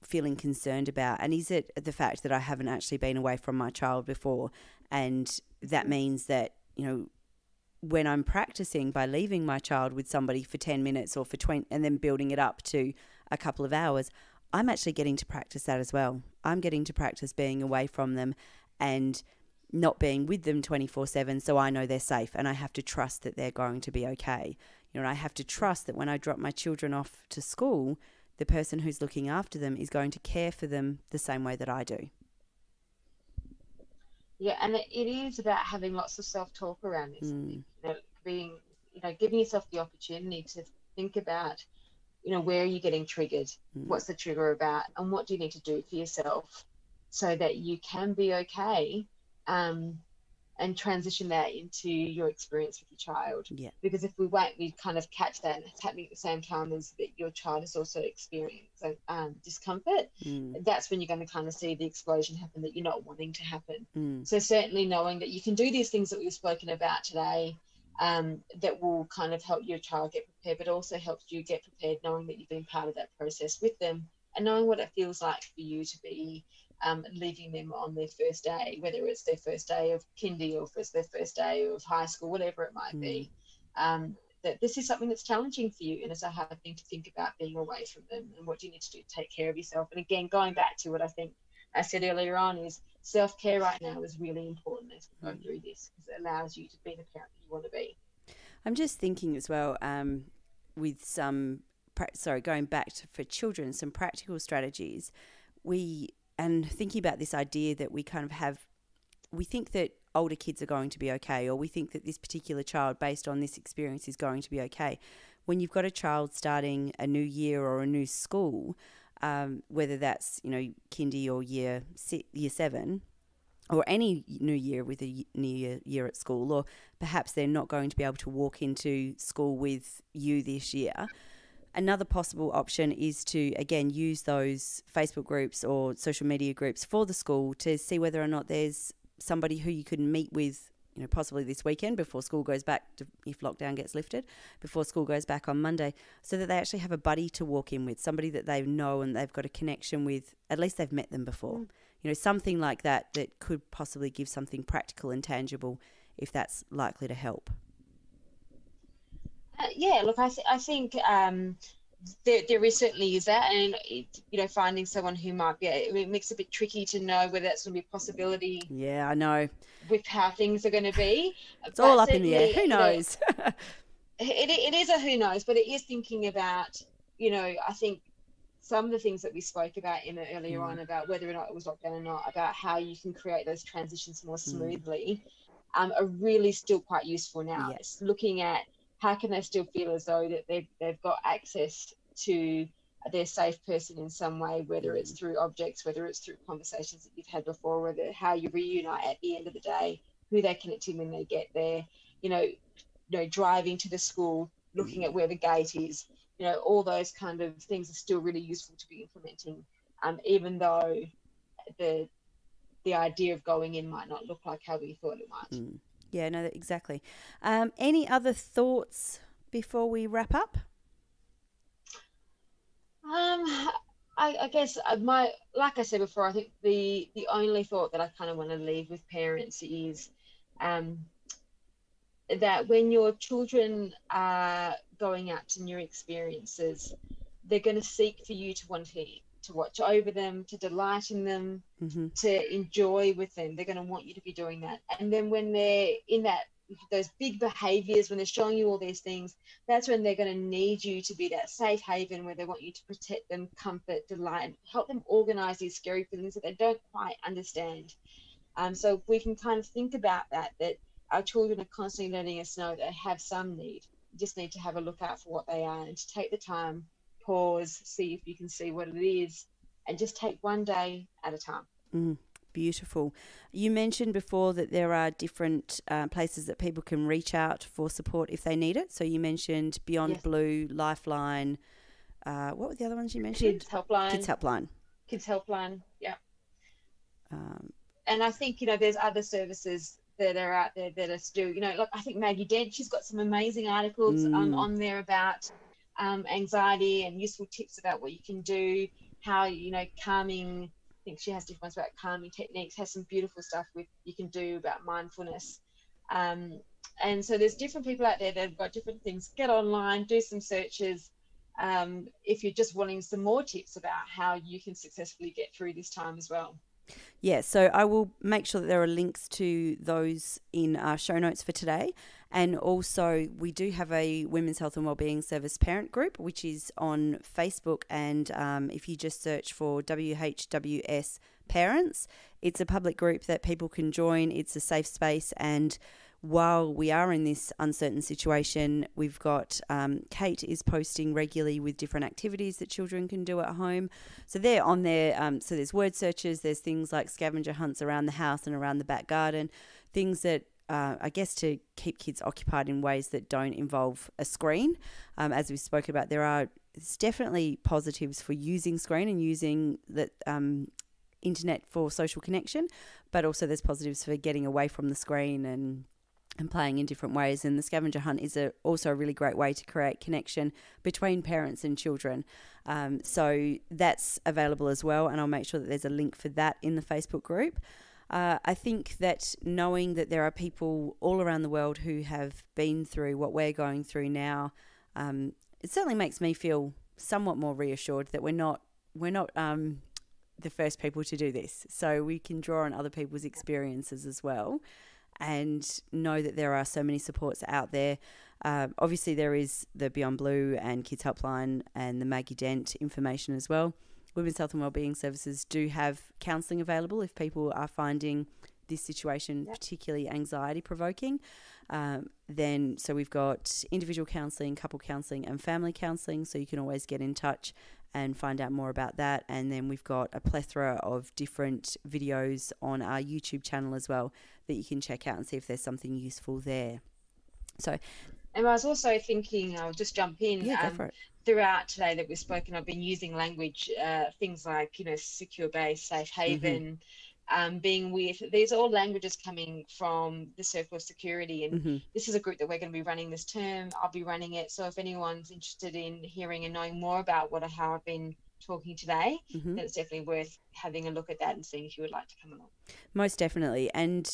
[SPEAKER 1] feeling concerned about? And is it the fact that I haven't actually been away from my child before? And that means that, when I'm practicing by leaving my child with somebody for 10 minutes or for 20 and then building it up to a couple of hours, I'm actually getting to practice that as well. I'm getting to practice being away from them and not being with them 24/7, so I know they're safe, and I have to trust that they're going to be okay. I have to trust that when I drop my children off to school, the person who's looking after them is going to care for them the same way that I do.
[SPEAKER 2] Yeah, and it is about having lots of self-talk around this. Giving yourself the opportunity to think about, where are you getting triggered? What's the trigger about? And what do you need to do for yourself so that you can be okay and transition that into your experience with your child.
[SPEAKER 1] Yeah.
[SPEAKER 2] Because if we wait, we kind of catch that and it's happening at the same time as that your child is also experiencing discomfort. That's when you're going to kind of see the explosion happen that you're not wanting to happen. So certainly knowing that you can do these things that we've spoken about today, that will kind of help your child get prepared, but also helps you get prepared knowing that you've been part of that process with them and knowing what it feels like for you to be leaving them on their first day, whether it's their first day of kindy or if it's their first day of high school, whatever it might be. That this is something that's challenging for you and it's a hard thing to think about being away from them and what do you need to do to take care of yourself. And again, going back to what I think I said earlier on is self-care right now is really important as we go through this because it allows you to be the parent that you want to be.
[SPEAKER 1] I'm just thinking as well with some, going back to, for children, some practical strategies. And thinking about this idea that we kind of have, we think that older kids are going to be okay, or we think that this particular child, based on this experience, is going to be okay. When you've got a child starting a new year or a new school, whether that's, kindy or year 7, or any new year with a new year at school, or perhaps they're not going to be able to walk into school with you this year. Another possible option is to, again, use those Facebook groups or social media groups for the school to see whether or not there's somebody who you could meet with, possibly this weekend before school goes back, if lockdown gets lifted, before school goes back on Monday, so that they actually have a buddy to walk in with, somebody that they know and they've got a connection with, at least they've met them before. Something like that could possibly give something practical and tangible if that's likely to help.
[SPEAKER 2] Look, I think there is certainly is that, and finding someone who might be, it makes it a bit tricky to know whether that's going to be a possibility.
[SPEAKER 1] Yeah, I know.
[SPEAKER 2] With how things are going to be,
[SPEAKER 1] it's all up in the air. Who knows?
[SPEAKER 2] It is a who knows, but it is thinking about, I think some of the things that we spoke about earlier on about whether or not it was lockdown or not, about how you can create those transitions more smoothly, are really still quite useful now.
[SPEAKER 1] Yeah.
[SPEAKER 2] It's looking at how can they still feel as though that they've got access to their safe person in some way, whether it's through objects, whether it's through conversations that you've had before, whether how you reunite at the end of the day, who they connect to when they get there, driving to the school, looking at where the gate is, all those kind of things are still really useful to be implementing, even though the idea of going in might not look like how we thought it might.
[SPEAKER 1] Yeah, no, exactly. Any other thoughts before we wrap up?
[SPEAKER 2] I guess like I said before, I think the only thought that I kind of want to leave with parents is that when your children are going out to new experiences, they're going to seek for you to want to watch over them, to delight in them, to enjoy with them. They're going to want you to be doing that. And then when they're in those big behaviors, when they're showing you all these things, that's when they're going to need you to be that safe haven where they want you to protect them, comfort, delight, help them organize these scary feelings that they don't quite understand. So if we can kind of think about that our children are constantly letting us know they have some need. You just need to have a look out for what they are and to take the time, pause, see if you can see what it is, and just take one day at a time.
[SPEAKER 1] Beautiful. You mentioned before that there are different places that people can reach out for support if they need it. So you mentioned Beyond Blue, Lifeline. What were the other ones you mentioned?
[SPEAKER 2] Kids Helpline. Kids Helpline, yeah. And I think, there's other services that are out there that are still, like I think Maggie Dent, she's got some amazing articles on there about anxiety and useful tips about what you can do, how, calming. I think she has different ones about calming techniques, has some beautiful stuff you can do about mindfulness. And so there's different people out there that have got different things. Get online, do some searches. If you're just wanting some more tips about how you can successfully get through this time as well.
[SPEAKER 1] Yeah, so I will make sure that there are links to those in our show notes for today. And also we do have a Women's Health and Wellbeing Service parent group, which is on Facebook. And if you just search for WHWS Parents, it's a public group that people can join. It's a safe space and while we are in this uncertain situation, we've got Kate is posting regularly with different activities that children can do at home. So they're on there. So there's word searches, there's things like scavenger hunts around the house and around the back garden, things that I guess to keep kids occupied in ways that don't involve a screen. As we spoke about, there's definitely positives for using screen and using the internet for social connection, but also there's positives for getting away from the screen and playing in different ways. And the scavenger hunt is also a really great way to create connection between parents and children. So that's available as well, and I'll make sure that there's a link for that in the Facebook group. I think that knowing that there are people all around the world who have been through what we're going through now, it certainly makes me feel somewhat more reassured that we're not the first people to do this. So we can draw on other people's experiences as well, and know that there are so many supports out there. Obviously, there is the Beyond Blue and Kids Helpline and the Maggie Dent information as well. Women's Health and Wellbeing Services do have counselling available if people are finding this situation particularly anxiety-provoking. So we've got individual counselling, couple counselling and family counselling, so you can always get in touch and find out more about that. And then we've got a plethora of different videos on our YouTube channel as well that you can check out and see if there's something useful there. So,
[SPEAKER 2] and I was also thinking, I'll just jump in.
[SPEAKER 1] Yeah, go for it.
[SPEAKER 2] Throughout today that we've spoken, I've been using language, things like, secure base, safe haven, being with. These are all languages coming from the Circle of Security, and this is a group that we're going to be running this term. I'll be running it. So if anyone's interested in hearing and knowing more about how I've been talking today, then it's definitely worth having a look at that and seeing if you would like to come along. Most
[SPEAKER 1] definitely. And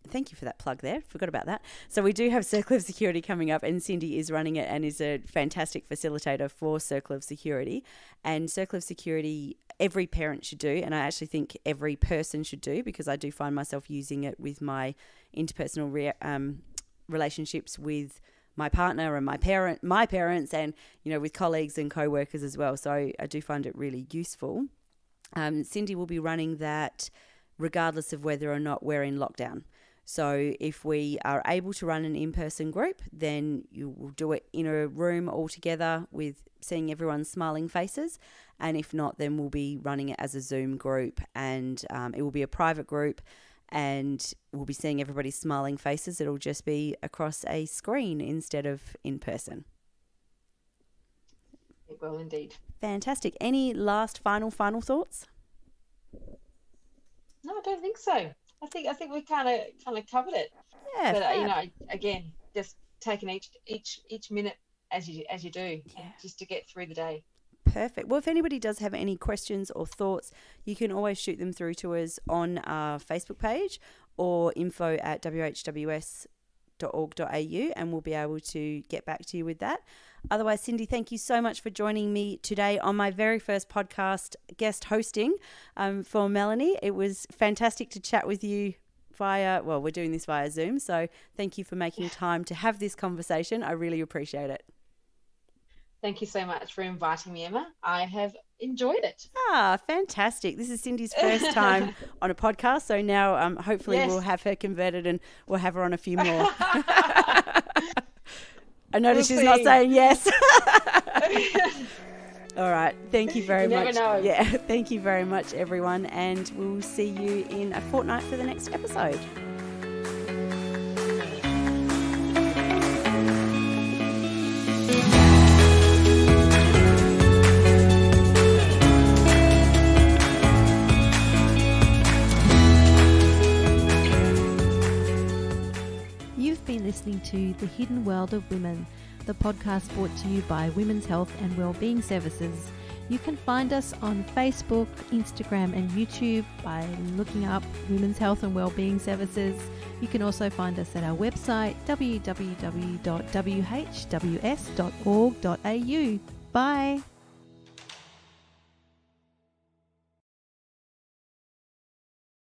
[SPEAKER 1] thank you for that plug there. Forgot about that. So we do have Circle of Security coming up, and Cindy is running it and is a fantastic facilitator for Circle of Security. And Circle of Security, every parent should do, and I actually think every person should do, because I do find myself using it with my interpersonal relationships with my partner and my parents, and with colleagues and co-workers as well. So I do find it really useful. Cindy will be running that regardless of whether or not we're in lockdown. So if we are able to run an in-person group, then you will do it in a room all together with seeing everyone's smiling faces. And if not, then we'll be running it as a Zoom group, and it will be a private group, and we'll be seeing everybody's smiling faces. It'll just be across a screen instead of in person.
[SPEAKER 2] It will indeed.
[SPEAKER 1] Fantastic. Any last final thoughts?
[SPEAKER 2] No, I don't think so. I think we kind of covered it.
[SPEAKER 1] Yeah.
[SPEAKER 2] But again, just taking each minute as you do, just to get through the day.
[SPEAKER 1] Perfect. Well, if anybody does have any questions or thoughts, you can always shoot them through to us on our Facebook page or info@whws.org.au, and we'll be able to get back to you with that. Otherwise, Cindy, thank you so much for joining me today on my very first podcast guest hosting for Melanie. It was fantastic to chat with you we're doing this via Zoom, so thank you for making time to have this conversation. I really appreciate it.
[SPEAKER 2] Thank you so much for inviting me, Emma. I have enjoyed it.
[SPEAKER 1] Fantastic. This is Cindy's first time on a podcast, so now hopefully we'll have her converted and we'll have her on a few more. I noticed she's not saying yes. All right. Thank you very much.
[SPEAKER 2] Never know.
[SPEAKER 1] Yeah. Thank you very much, everyone. And we'll see you in a fortnight for the next episode.
[SPEAKER 3] Listening to The Hidden World of Women, the podcast brought to you by Women's Health and Wellbeing Services. You can find us on Facebook, Instagram and YouTube by looking up Women's Health and Wellbeing Services. You can also find us at our website www.whws.org.au. Bye.